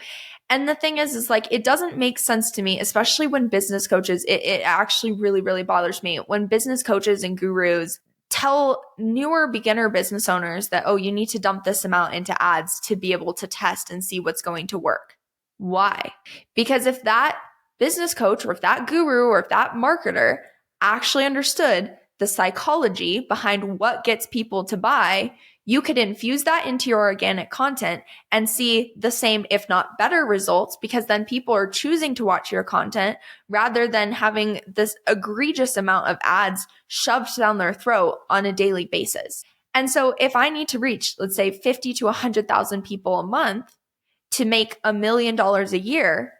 B: And the thing is like, it doesn't make sense to me, especially when business coaches, it actually really, really bothers me when business coaches and gurus tell newer beginner business owners that, oh, you need to dump this amount into ads to be able to test and see what's going to work. Why? Because if that business coach or if that guru or if that marketer actually understood the psychology behind what gets people to buy, you could infuse that into your organic content and see the same, if not better results, because then people are choosing to watch your content rather than having this egregious amount of ads shoved down their throat on a daily basis. And so if I need to reach, let's say 50 to 100,000 people a month to make $1 million a year,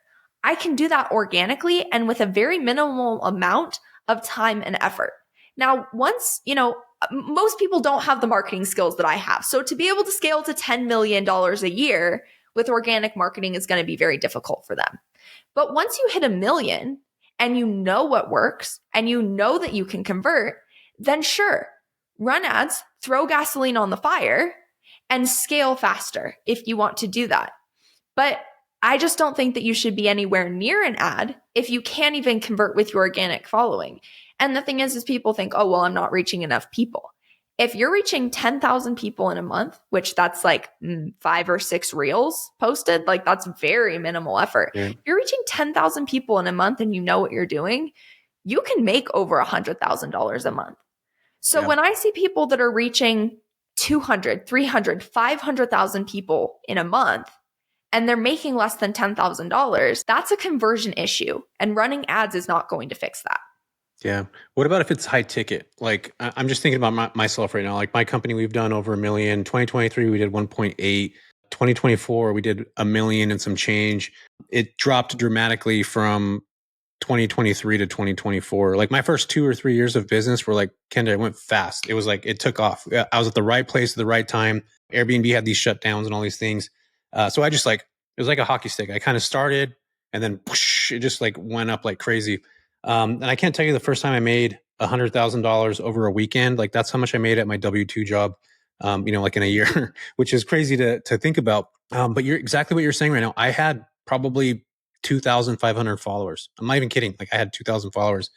B: I can do that organically and with a very minimal amount of time and effort. Now, once, most people don't have the marketing skills that I have. So to be able to scale to $10 million a year with organic marketing is going to be very difficult for them. But once you hit $1 million and you know what works and you know that you can convert, then sure, run ads, throw gasoline on the fire, and scale faster if you want to do that. But I just don't think that you should be anywhere near an ad if you can't even convert with your organic following. And the thing is people think, oh, well, I'm not reaching enough people. If you're reaching 10,000 people in a month, which that's like 5 or 6 reels posted, like that's very minimal effort.
A: Yeah.
B: If you're reaching 10,000 people in a month and you know what you're doing, you can make over $100,000 a month. So when I see people that are reaching 200, 300, 500,000 people in a month, and they're making less than $10,000, that's a conversion issue. And running ads is not going to fix that.
A: Yeah. What about if it's high ticket? Like I'm just thinking about myself right now. Like my company, we've done over $1 million. 2023, we did 1.8. 2024, we did $1 million and some change. It dropped dramatically from 2023 to 2024. Like my first 2 or 3 years of business were like, Kendra, it went fast. It was like, it took off. I was at the right place at the right time. Airbnb had these shutdowns and all these things. So I just it was like a hockey stick. I kind of started and then whoosh, it just like went up like crazy. And I can't tell you the first time I made $100,000 over a weekend. Like that's how much I made at my W-2 job, like in a year, which is crazy to think about. But you're exactly what you're saying right now. I had probably 2,500 followers. I'm not even kidding. Like I had 2,000 followers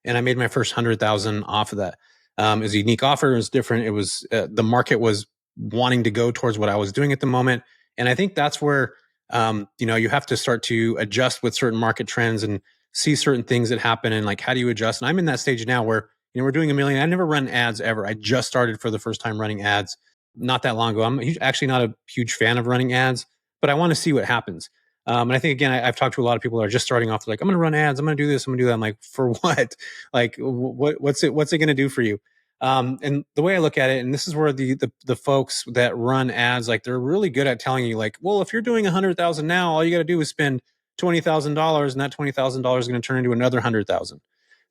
A: and I made my first 100,000 off of that. It was a unique offer. It was different. It was, the market was wanting to go towards what I was doing at the moment. And I think that's where, you have to start to adjust with certain market trends and see certain things that happen and like, how do you adjust? And I'm in that stage now where, we're doing $1 million. I never run ads ever. I just started for the first time running ads not that long ago. I'm actually not a huge fan of running ads, but I want to see what happens. And I think, again, I've talked to a lot of people that are just starting off like, I'm going to run ads. I'm going to do this. I'm going to do that. I'm like, for what? Like, what's it going to do for you? And the way I look at it, and this is where the folks that run ads, like they're really good at telling you like, well, if you're doing 100,000 now, all you got to do is spend $20,000 and that $20,000 is going to turn into another 100,000.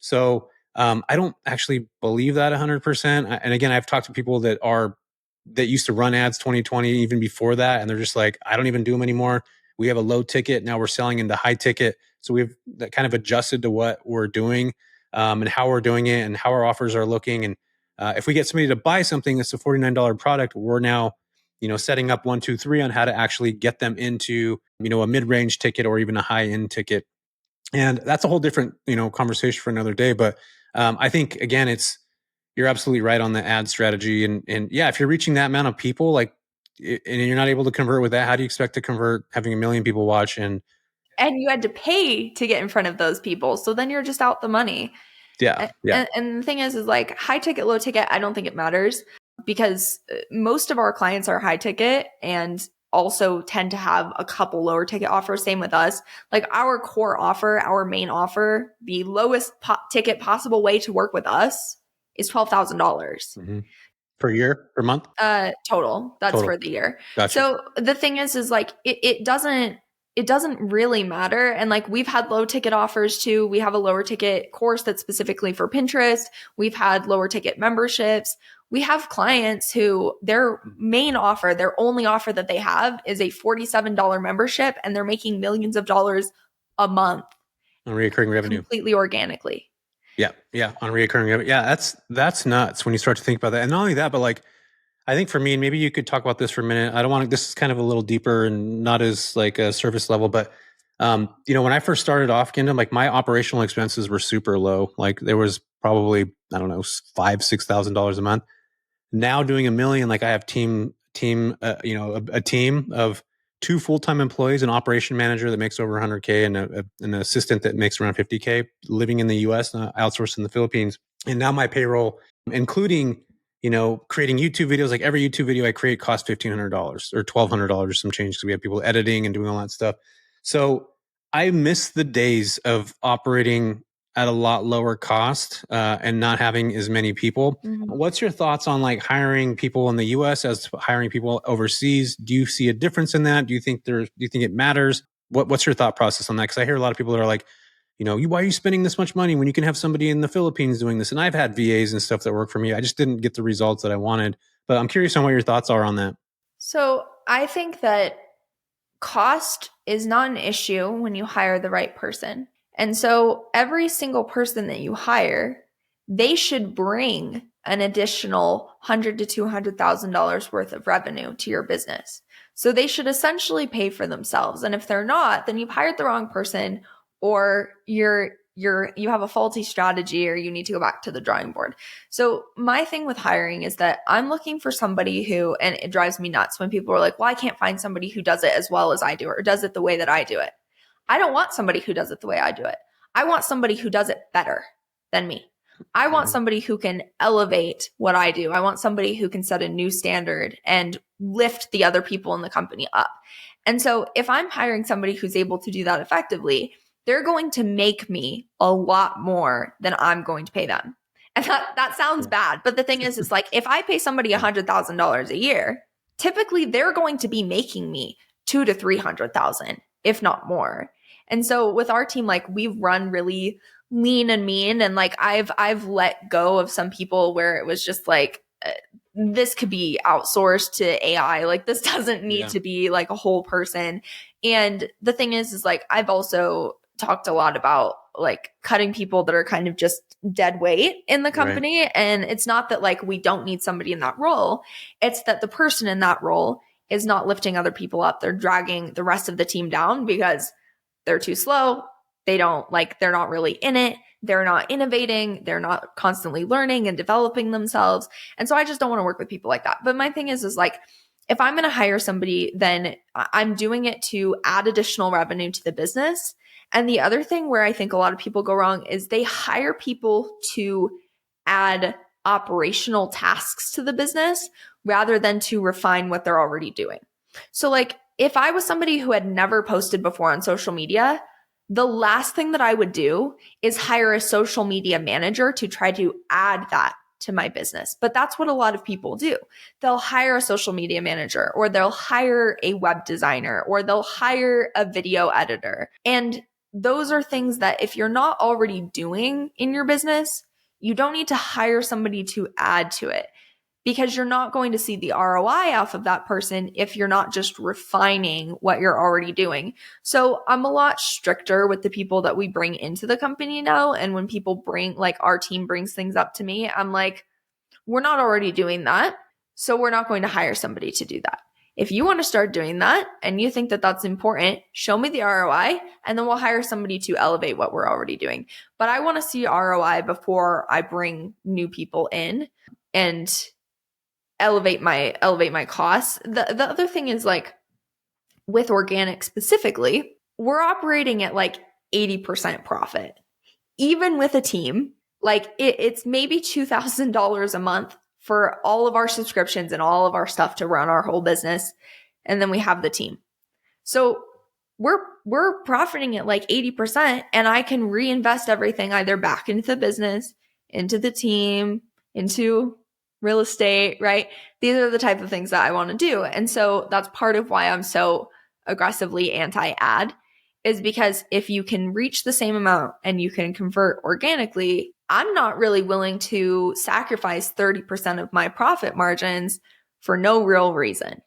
A: So, I don't actually believe that 100%. And again, I've talked to people that used to run ads 2020, even before that. And they're just like, I don't even do them anymore. We have a low ticket. Now we're selling into high ticket. So we've kind of adjusted to what we're doing, and how we're doing it and how our offers are looking. And if we get somebody to buy something that's a $49 product, we're now, setting up 1, 2, 3 on how to actually get them into, a mid-range ticket or even a high-end ticket. And that's a whole different, conversation for another day. But I think, again, you're absolutely right on the ad strategy. And yeah, if you're reaching that amount of people, like and you're not able to convert with that, how do you expect to convert having 1 million people watch? And
B: you had to pay to get in front of those people. So then you're just out the money.
A: yeah.
B: And the thing is like high ticket, low ticket, I don't think it matters because most of our clients are high ticket and also tend to have a couple lower ticket offers. Same with us. Like our core offer, our main offer, the lowest ticket possible way to work with us is $12,000.
A: Per year, per month?
B: Total. That's
A: Total.
B: for the year.
A: Gotcha.
B: So the thing is like it doesn't really matter. And like we've had low ticket offers too. We have a lower ticket course that's specifically for Pinterest. We've had lower ticket memberships. We have clients who their main offer, their only offer that they have is a $47 membership and they're making millions of dollars a month
A: on recurring revenue,
B: completely organically.
A: Yeah. On recurring revenue. Yeah. That's nuts when you start to think about that. And not only that, but like, I think for me, and maybe you could talk about this for a minute. I don't want to, this is kind of a little deeper and not as like a service level, but when I first started off Kingdom, like my operational expenses were super low. Like there was probably, I don't know, $5,000-$6,000 a month. Now doing 1 million, like I have a team of 2 full-time employees, an operation manager that makes over 100K and an assistant that makes around 50K living in the US, outsourced in the Philippines. And now my payroll, including, creating YouTube videos, like every YouTube video I create costs $1,500 or $1,200 or some change because we have people editing and doing all that stuff. So I miss the days of operating at a lot lower cost and not having as many people. Mm-hmm. What's your thoughts on like hiring people in the US as hiring people overseas? Do you see a difference in that? Do you think it matters? What's your thought process on that? Because I hear a lot of people that are like, why are you spending this much money when you can have somebody in the Philippines doing this? And I've had VAs and stuff that work for me. I just didn't get the results that I wanted. But I'm curious on what your thoughts are on that.
B: So I think that cost is not an issue when you hire the right person. And so every single person that you hire, they should bring an additional $100,000 to $200,000 worth of revenue to your business. So they should essentially pay for themselves. And if they're not, then you've hired the wrong person, or you have a faulty strategy, or you need to go back to the drawing board. So my thing with hiring is that I'm looking for somebody who, and it drives me nuts when people are like, well, I can't find somebody who does it as well as I do or does it the way that I do it. I don't want somebody who does it the way I do it. I want somebody who does it better than me. I want somebody who can elevate what I do. I want somebody who can set a new standard and lift the other people in the company up. And so if I'm hiring somebody who's able to do that effectively, they're going to make me a lot more than I'm going to pay them. And that sounds bad. But the thing is like, if I pay somebody $100,000 a year, typically they're going to be making me $200,000 to $300,000, if not more. And so with our team, like we've run really lean and mean, and like I've let go of some people where it was just like, this could be outsourced to AI. Like this doesn't need to be like a whole person. And the thing is like, I've also talked a lot about like cutting people that are kind of just dead weight in the company. Right. And it's not that like we don't need somebody in that role. It's that the person in that role is not lifting other people up. They're dragging the rest of the team down because they're too slow. They're not really in it. They're not innovating. They're not constantly learning and developing themselves. And so I just don't want to work with people like that. But my thing is like, if I'm going to hire somebody, then I'm doing it to add additional revenue to the business. And the other thing where I think a lot of people go wrong is they hire people to add operational tasks to the business rather than to refine what they're already doing. So like if I was somebody who had never posted before on social media, the last thing that I would do is hire a social media manager to try to add that to my business. But that's what a lot of people do. They'll hire a social media manager, or they'll hire a web designer, or they'll hire a video editor. And those are things that if you're not already doing in your business, you don't need to hire somebody to add to it, because you're not going to see the ROI off of that person if you're not just refining what you're already doing. So I'm a lot stricter with the people that we bring into the company now. And when people our team brings things up to me, I'm like, we're not already doing that. So we're not going to hire somebody to do that. If you want to start doing that and you think that that's important, show me the ROI, and then we'll hire somebody to elevate what we're already doing. But I want to see ROI before I bring new people in. And elevate my costs. The other thing is like with organic specifically, we're operating at like 80% profit. Even with a team, like it's maybe $2,000 a month for all of our subscriptions and all of our stuff to run our whole business. And then we have the team. So we're profiting at like 80%, and I can reinvest everything either back into the business, into the team, into real estate, right? These are the type of things that I want to do. And so that's part of why I'm so aggressively anti-ad, is because if you can reach the same amount and you can convert organically, I'm not really willing to sacrifice 30% of my profit margins for no real reason.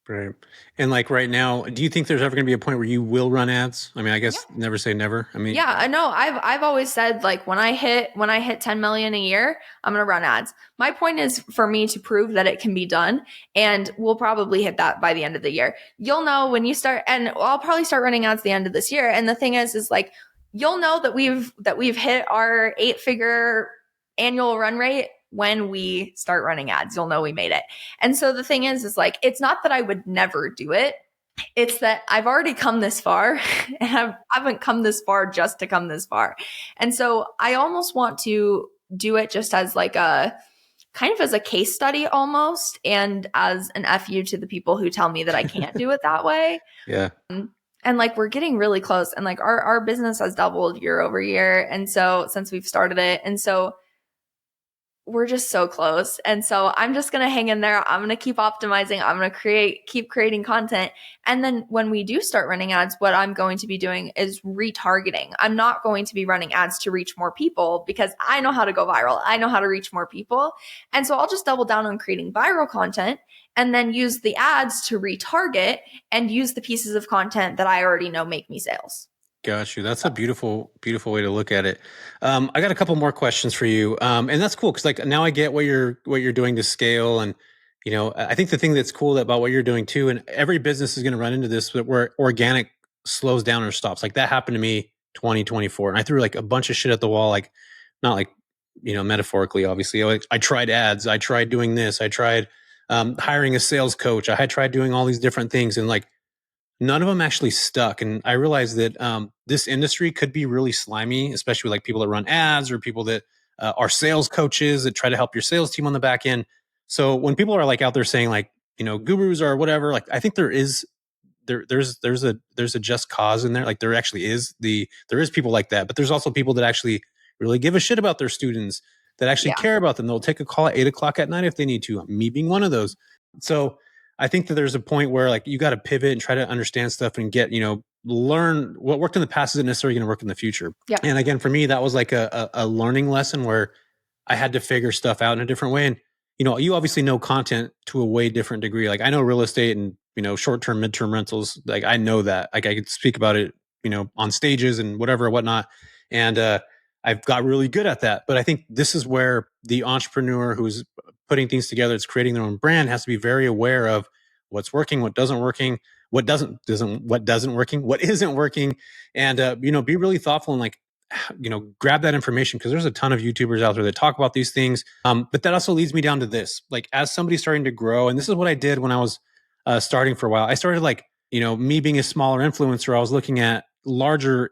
A: Right. And like right now, do you think there's ever going to be a point where you will run ads? I mean, I guess never say never. I mean,
B: yeah, I know. I've always said like when I hit 10 million a year, I'm going to run ads. My point is for me to prove that it can be done, and we'll probably hit that by the end of the year. You'll know when you start, and I'll probably start running ads the end of this year. And the thing is like you'll know that we've hit our 8-figure annual run rate when we start running ads. You'll know we made it. And so the thing is like, it's not that I would never do it. It's that I've already come this far, and I haven't come this far just to come this far. And so I almost want to do it just as like a kind of as a case study almost, and as an FU to the people who tell me that I can't do it that way.
A: Yeah.
B: And like we're getting really close, and like our business has doubled year over year. And so since we've started it, and so we're just so close. And so I'm just going to hang in there. I'm going to keep optimizing. I'm going to keep creating content. And then when we do start running ads, what I'm going to be doing is retargeting. I'm not going to be running ads to reach more people, because I know how to go viral. I know how to reach more people. And so I'll just double down on creating viral content, and then use the ads to retarget and use the pieces of content that I already know make me sales.
A: Got you. That's a beautiful, beautiful way to look at it. I got a couple more questions for you, and that's cool because like now I get what you're doing to scale, and you know I think the thing that's cool about what you're doing too, and every business is going to run into this, but where organic slows down or stops. Like that happened to me 2024, and I threw like a bunch of shit at the wall, like not like metaphorically, obviously. I tried ads, I tried doing this, I tried hiring a sales coach, I had tried doing all these different things, and like none of them actually stuck. And I realized that this industry could be really slimy, especially with like people that run ads or people that are sales coaches that try to help your sales team on the back end. So when people are like out there saying like, gurus or whatever, like I think there's a just cause in there. Like there actually is there is people like that, but there's also people that actually really give a shit about their students, that actually care about them. They'll take a call at 8:00 at night if they need to, me being one of those. So I think that there's a point where like you got to pivot and try to understand stuff and get, learn what worked in the past isn't necessarily going to work in the future.
B: Yeah.
A: And again, for me, that was like a learning lesson where I had to figure stuff out in a different way. And, you obviously know content to a way different degree. Like I know real estate and, short-term, mid-term rentals. Like I know that, like I could speak about it, on stages and whatever, whatnot. And I've got really good at that. But I think this is where the entrepreneur who's putting things together, it's creating their own brand, has to be very aware of what's working, what doesn't working, what isn't working, and be really thoughtful and like grab that information, because there's a ton of YouTubers out there that talk about these things. But that also leads me down to this: like as somebody starting to grow, and this is what I did when I was starting for a while. I started like me being a smaller influencer. I was looking at larger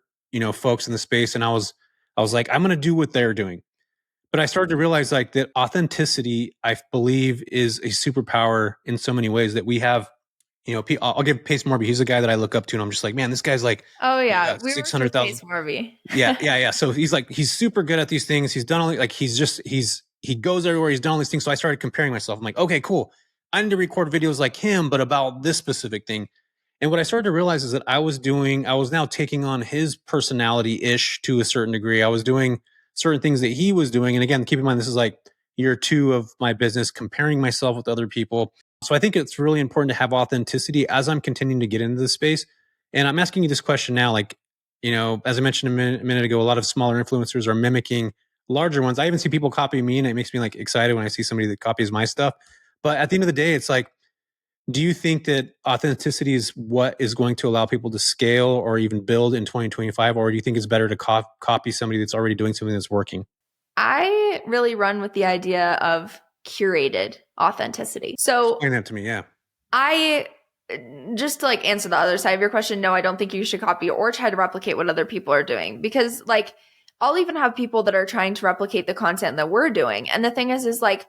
A: folks in the space, and I was like, I'm going to do what they're doing. But I started to realize like that authenticity, I believe, is a superpower in so many ways that we have. I'll give Pace Morby. He's a guy that I look up to, and I'm just like, man, this guy's like,
B: oh yeah,
A: 600,000.
B: Pace Morby.
A: yeah. So he's super good at these things. He's done all like he goes everywhere. He's done all these things. So I started comparing myself. I'm like, okay, cool. I need to record videos like him, but about this specific thing. And what I started to realize is that I was now taking on his personality-ish to a certain degree. I was doing certain things that he was doing. And again, keep in mind, this is like year 2 of my business, comparing myself with other people. So I think it's really important to have authenticity as I'm continuing to get into this space. And I'm asking you this question now, like, as I mentioned a minute ago, a lot of smaller influencers are mimicking larger ones. I even see people copy me, and it makes me like excited when I see somebody that copies my stuff. But at the end of the day, it's like, do you think that authenticity is what is going to allow people to scale or even build in 2025? Or do you think it's better to copy somebody that's already doing something that's working?
B: I really run with the idea of curated authenticity. So
A: Explain that to me. Yeah.
B: I just to like answer the other side of your question, no, I don't think you should copy or try to replicate what other people are doing, because like I'll even have people that are trying to replicate the content that we're doing. And the thing is like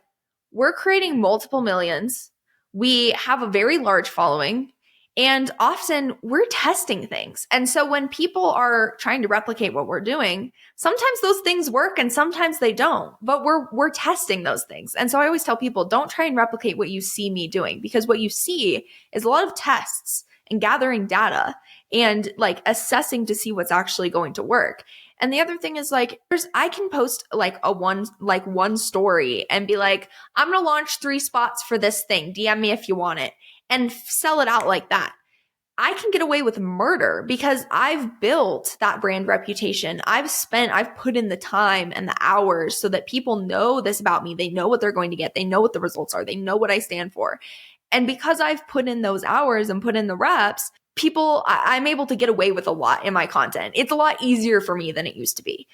B: we're creating multiple millions. We have a very large following. And often we're testing things. And so when people are trying to replicate what we're doing, sometimes those things work and sometimes they don't, but we're testing those things. And so I always tell people, don't try and replicate what you see me doing, because what you see is a lot of tests and gathering data and like assessing to see what's actually going to work. And the other thing is like, I can post like one story and be like, I'm going to launch 3 spots for this thing. DM me if you want it, and sell it out like that. I can get away with murder because I've built that brand reputation. I've put in the time and the hours so that people know this about me. They know what they're going to get. They know what the results are. They know what I stand for. And because I've put in those hours and put in the reps, I'm able to get away with a lot in my content. It's a lot easier for me than it used to be.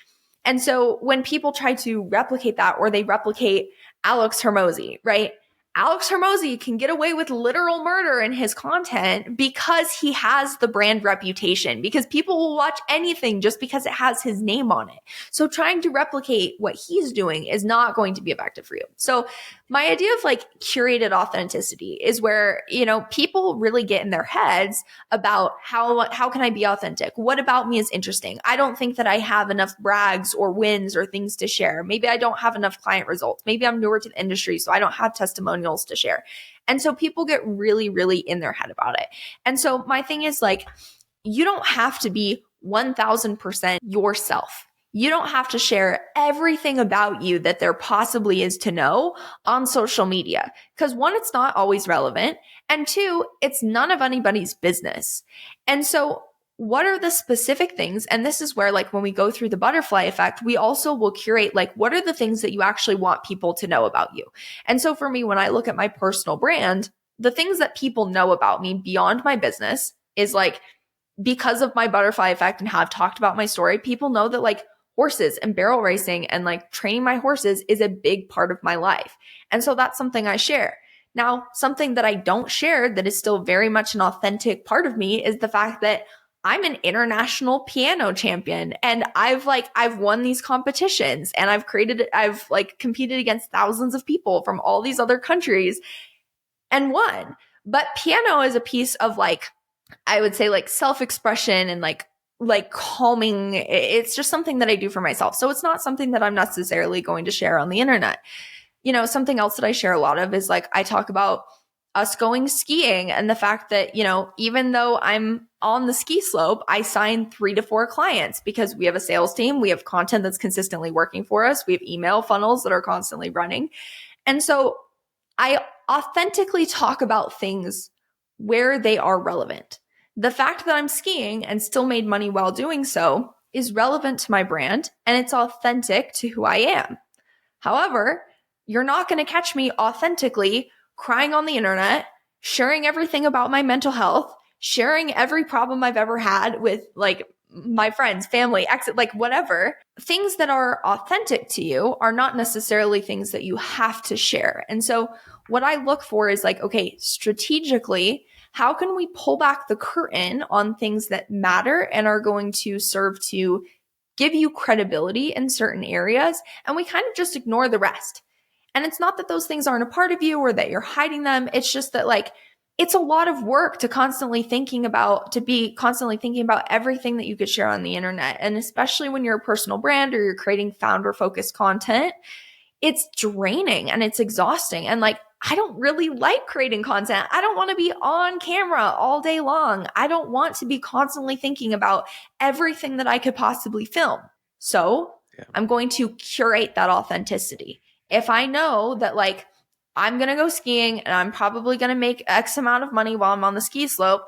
B: And so when people try to replicate that, or they replicate Alex Hormozi, right? Alex Hormozi can get away with literal murder in his content because he has the brand reputation, because people will watch anything just because it has his name on it. So trying to replicate what he's doing is not going to be effective for you. So my idea of like curated authenticity is where, you know, people really get in their heads about how can I be authentic? What about me is interesting? I don't think that I have enough brags or wins or things to share. Maybe I don't have enough client results. Maybe I'm newer to the industry, so I don't have testimonials to share. And so people get really, really in their head about it. And so my thing is like, you don't have to be 1000% yourself. You don't have to share everything about you that there possibly is to know on social media. Because 1, it's not always relevant. And 2, it's none of anybody's business. And so what are the specific things? And this is where like when we go through the butterfly effect, we also will curate like what are the things that you actually want people to know about you. And so for me, when I look at my personal brand, the things that people know about me beyond my business is like, because of my butterfly effect and have talked about my story, people know that like horses and barrel racing and like training my horses is a big part of my life. And so that's something I share. Now, something that I don't share that is still very much an authentic part of me is the fact that I'm an international piano champion, and I've won these competitions, and I've competed against thousands of people from all these other countries and won. But piano is a piece of like, I would say like self-expression and like calming. It's just something that I do for myself. So it's not something that I'm necessarily going to share on the internet. You know, something else that I share a lot of is like, I talk about us going skiing and the fact that, you know, even though I'm on the ski slope, I sign 3 to 4 clients because we have a sales team. We have content that's consistently working for us. We have email funnels that are constantly running. And so I authentically talk about things where they are relevant. The fact that I'm skiing and still made money while doing so is relevant to my brand, and it's authentic to who I am. However, you're not going to catch me authentically crying on the internet, sharing everything about my mental health, sharing every problem I've ever had with like my friends, family, exit, like whatever. Things that are authentic to you are not necessarily things that you have to share. And so what I look for is like, okay, strategically, how can we pull back the curtain on things that matter and are going to serve to give you credibility in certain areas, and we kind of just ignore the rest. And it's not that those things aren't a part of you or that you're hiding them. It's just that like, it's a lot of work to be constantly thinking about everything that you could share on the internet. And especially when you're a personal brand or you're creating founder focused content, it's draining and it's exhausting. And like, I don't really like creating content. I don't want to be on camera all day long. I don't want to be constantly thinking about everything that I could possibly film. So I'm going to curate that authenticity. If I know that like, I'm going to go skiing and I'm probably going to make X amount of money while I'm on the ski slope,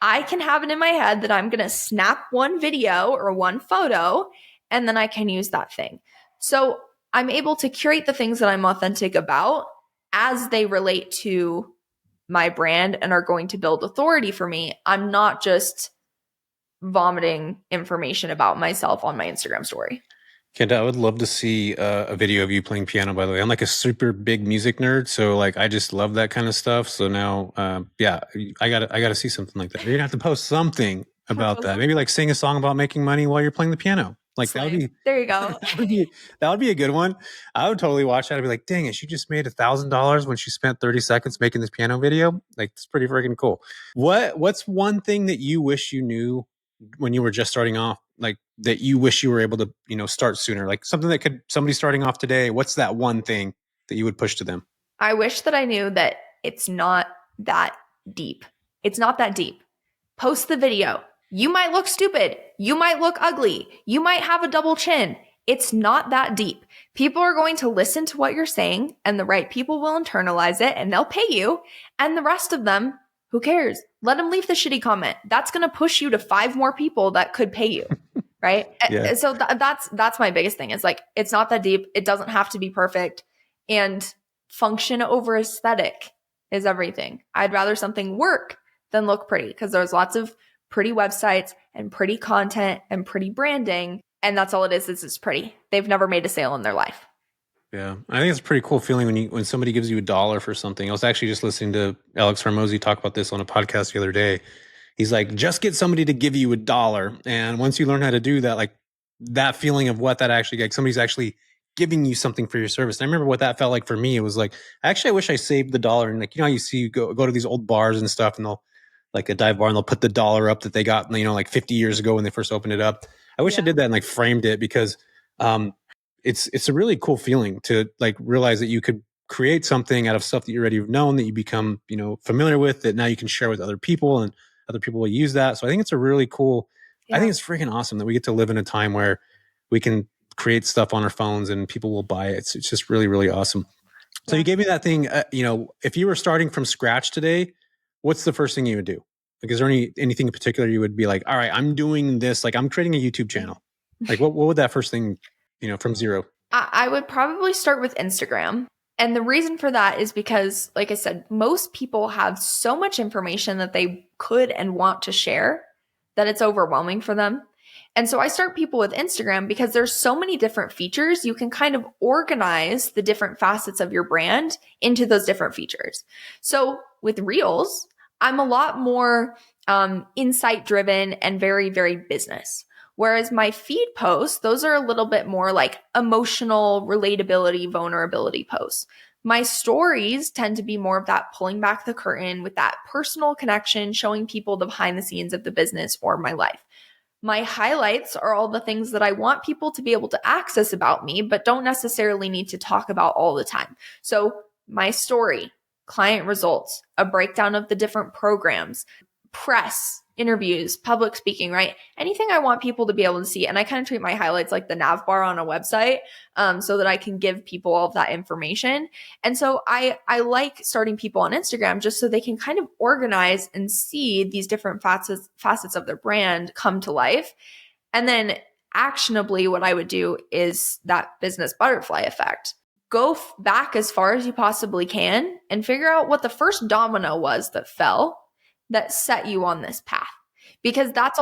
B: I can have it in my head that I'm going to snap one video or one photo and then I can use that thing. So I'm able to curate the things that I'm authentic about as they relate to my brand and are going to build authority for me. I'm not just vomiting information about myself on my Instagram story.
A: Kenda, I would love to see a video of you playing piano, by the way. I'm like a super big music nerd, so like I just love that kind of stuff. So now, yeah, I gotta see something like that. You're gonna have to post something about that. Maybe like sing a song about making money while you're playing the piano. Like that would
B: Slay.
A: be
B: There you go.
A: that would be a good one. I would totally watch that. I'd be like, dang it, she just made $1,000 when she spent 30 seconds making this piano video. Like it's pretty freaking cool. What's one thing that you wish you knew when you were just starting off, like that you wish you were able to, start sooner? Like something that could somebody starting off today, what's that one thing that you would push to them?
B: I wish that I knew that it's not that deep. It's not that deep. Post the video. You might look stupid. You might look ugly. You might have a double chin. It's not that deep. People are going to listen to what you're saying, and the right people will internalize it and they'll pay you. And the rest of them, who cares? Let them leave the shitty comment. That's going to push you to 5 more people that could pay you. Right.
A: Yeah.
B: So that's my biggest thing. It's like, it's not that deep. It doesn't have to be perfect. And function over aesthetic is everything. I'd rather something work than look pretty, because there's lots of pretty websites and pretty content and pretty branding. And that's all it is it's pretty. They've never made a sale in their life.
A: Yeah, I think it's a pretty cool feeling when somebody gives you $1 for something. I was actually just listening to Alex Hormozy talk about this on a podcast the other day. He's like, just get somebody to give you $1, and once you learn how to do that, like that feeling of what that actually, like somebody's actually giving you something for your service. And I remember what that felt like for me. It was like, actually, I wish I saved the dollar. And like, how you see, you go to these old bars and stuff, and they'll like a dive bar, and they'll put the dollar up that they got, like 50 years ago when they first opened it up. I wish I did that and like framed it, because it's a really cool feeling to like realize that you could create something out of stuff that you already have known, that you become, familiar with, that now you can share with other people, and other people will use that. So I think it's a really cool, I think it's freaking awesome that we get to live in a time where we can create stuff on our phones and people will buy it. It's just really, really awesome. So you gave me that thing, if you were starting from scratch today, what's the first thing you would do? Like, is there anything in particular you would be like, all right, I'm doing this, like I'm creating a YouTube channel. Like what would that first thing, from zero?
B: I would probably start with Instagram. And the reason for that is because, like I said, most people have so much information that they could and want to share that it's overwhelming for them. And so I start people with Instagram because there's so many different features. You can kind of organize the different facets of your brand into those different features. So with Reels, I'm a lot more insight driven and very, very business. Whereas my feed posts, those are a little bit more like emotional, relatability, vulnerability posts. My stories tend to be more of that pulling back the curtain with that personal connection, showing people the behind the scenes of the business or my life. My highlights are all the things that I want people to be able to access about me, but don't necessarily need to talk about all the time. So my story, client results, a breakdown of the different programs, press, interviews, public speaking, right? Anything I want people to be able to see. And I kind of treat my highlights like the nav bar on a website, so that I can give people all of that information. And so I like starting people on Instagram just so they can kind of organize and see these different facets of their brand come to life. And then actionably, what I would do is that business butterfly effect. Go back as far as you possibly can and figure out what the first domino was that fell that set you on this path. Because that's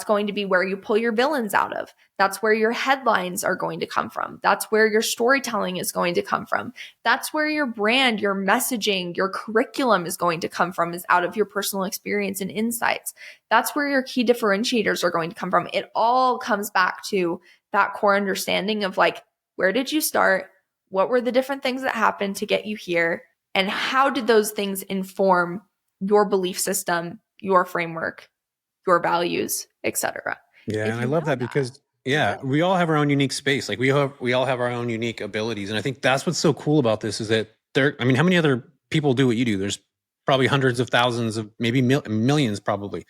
B: going to be where you pull your villains out of. That's where your headlines are going to come from. That's where your storytelling is going to come from. That's where your brand, your messaging, your curriculum is going to come from, is out of your personal experience and insights. That's where your key differentiators are going to come from. It all comes back to that core understanding of like, where did you start? What were the different things that happened to get you here? And how did those things inform your belief system, your framework, your values, etc.
A: Yeah, and I love that because we all have our own unique space. Like we all have our own unique abilities, and I think that's what's so cool about this is that how many other people do what you do? There's probably hundreds of thousands of maybe millions probably,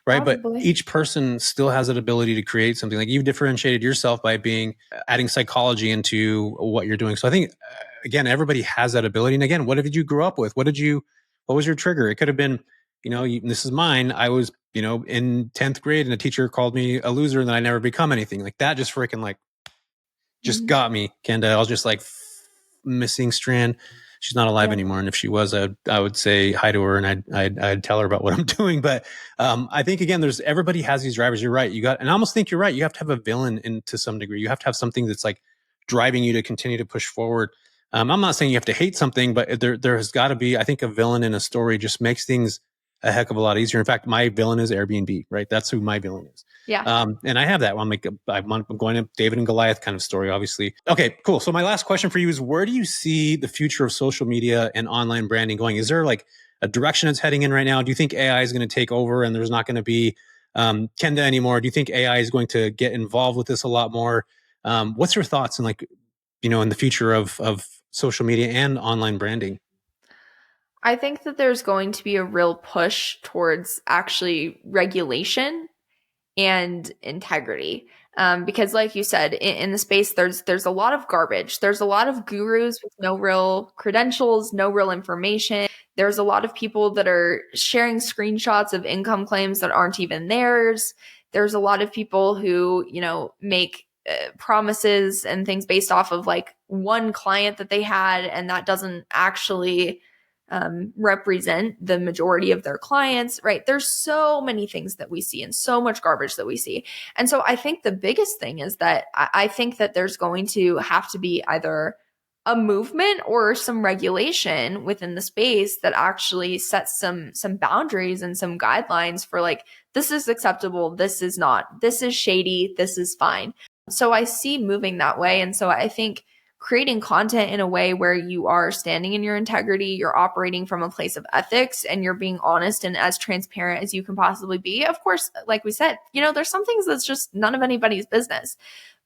A: right? Probably. But each person still has that ability to create something. Like you've differentiated yourself by adding psychology into what you're doing. So I think again, everybody has that ability. And again, what did you grow up with? What was your trigger? It could have been, this is mine. I was, in 10th grade and a teacher called me a loser and then I never become anything. Like that just freaking just got me, Kenda. I was just like missing strand. She's not alive anymore. And if she was, I would say hi to her and I'd tell her about what I'm doing. But I think, again, everybody has these drivers. You're right. And I almost think you're right. You have to have a villain to some degree. You have to have something that's like driving you to continue to push forward. I'm not saying you have to hate something, but there has got to be, I think a villain in a story just makes things a heck of a lot easier. In fact, my villain is Airbnb, right? That's who my villain is.
B: Yeah.
A: And I have that. I'm going to David and Goliath kind of story, obviously. Okay, cool. So my last question for you is, where do you see the future of social media and online branding going? Is there like a direction it's heading in right now? Do you think AI is going to take over and there's not going to be Kenda anymore? Do you think AI is going to get involved with this a lot more? What's your thoughts in in the future of social media and online branding?
B: I think that there's going to be a real push towards actually regulation and integrity. Because like you said, in the space, there's a lot of garbage. There's a lot of gurus with no real credentials, no real information. There's a lot of people that are sharing screenshots of income claims that aren't even theirs. There's a lot of people who, make promises and things based off of like one client that they had, and that doesn't actually represent the majority of their clients, right? There's so many things that we see and so much garbage that we see. And so I think the biggest thing is that I think that there's going to have to be either a movement or some regulation within the space that actually sets some boundaries and some guidelines for like, this is acceptable, this is not, this is shady, this is fine. So I see moving that way. And so I think creating content in a way where you are standing in your integrity, you're operating from a place of ethics, and you're being honest and as transparent as you can possibly be. Of course, like we said, there's some things that's just none of anybody's business.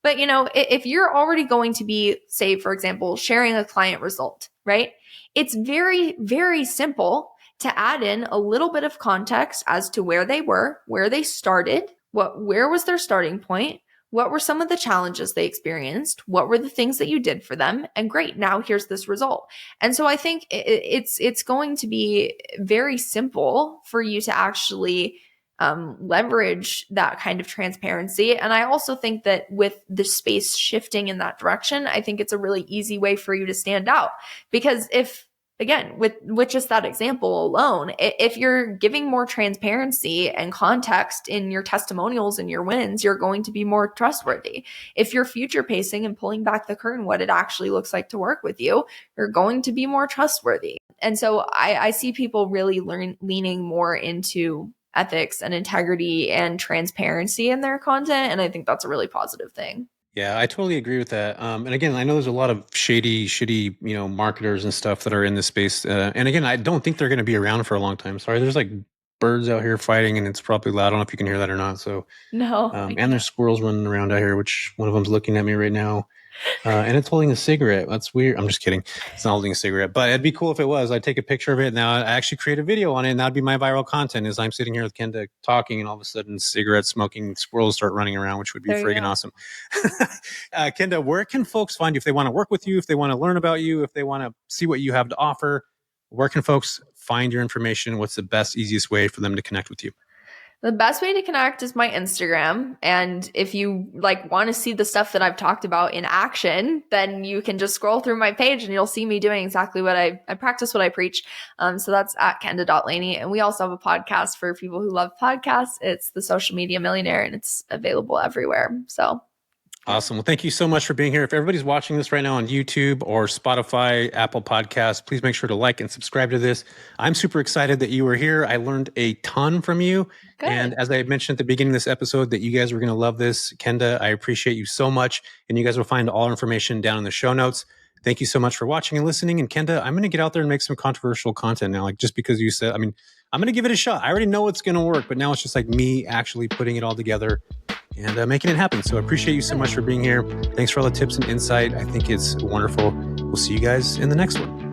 B: But, if you're already going to be, say, for example, sharing a client result, right? It's very, very simple to add in a little bit of context as to where they were, where they started, where was their starting point, what were some of the challenges they experienced? What were the things that you did for them? And great, now here's this result. And so I think it's going to be very simple for you to actually leverage that kind of transparency. And I also think that with the space shifting in that direction, I think it's a really easy way for you to stand out. Because again, with just that example alone, if you're giving more transparency and context in your testimonials and your wins, you're going to be more trustworthy. If you're future pacing and pulling back the curtain, what it actually looks like to work with you, you're going to be more trustworthy. And so I see people really leaning more into ethics and integrity and transparency in their content. And I think that's a really positive thing.
A: Yeah, I totally agree with that. And again, I know there's a lot of shitty, marketers and stuff that are in this space. And again, I don't think they're going to be around for a long time. Sorry, there's like birds out here fighting, and it's probably loud. I don't know if you can hear that or not. So
B: no.
A: And there's squirrels running around out here, which one of them's looking at me right now. And it's holding a cigarette. That's weird. I'm just kidding. It's not holding a cigarette, but it'd be cool if it was. I'd take a picture of it. Now I actually create a video on it, and that'd be my viral content. Is I'm sitting here with Kenda talking, and all of a sudden, cigarette smoking squirrels start running around, which would be friggin' awesome. Kenda, where can folks find you if they want to work with you, if they want to learn about you, if they want to see what you have to offer? Where can folks find your information? What's the best, easiest way for them to connect with you?
B: The best way to connect is my Instagram. And if you want to see the stuff that I've talked about in action, then you can just scroll through my page and you'll see me doing exactly what I practice, what I preach. So that's at Kenda.Laney. And we also have a podcast for people who love podcasts. It's The Social Media Millionaire, and it's available everywhere. So
A: awesome. Well, thank you so much for being here. If everybody's watching this right now on YouTube or Spotify, Apple Podcasts, please make sure to like and subscribe to this. I'm super excited that you were here. I learned a ton from you. Good. And as I mentioned at the beginning of this episode, that you guys were going to love this. Kenda, I appreciate you so much. And you guys will find all information down in the show notes. Thank you so much for watching and listening. And Kenda, I'm going to get out there and make some controversial content now. Just because you said, I'm going to give it a shot. I already know it's going to work, but now it's just me actually putting it all together and making it happen. So I appreciate you so much for being here. Thanks for all the tips and insight. I think it's wonderful. We'll see you guys in the next one.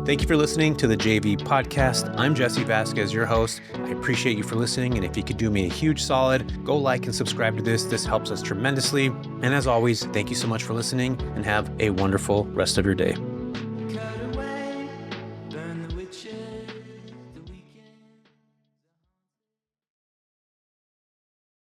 A: Thank you for listening to the JV Podcast. I'm Jesse Vasquez, your host. I appreciate you for listening. And if you could do me a huge solid, go like and subscribe to this. This helps us tremendously. And as always, thank you so much for listening, and have a wonderful rest of your day.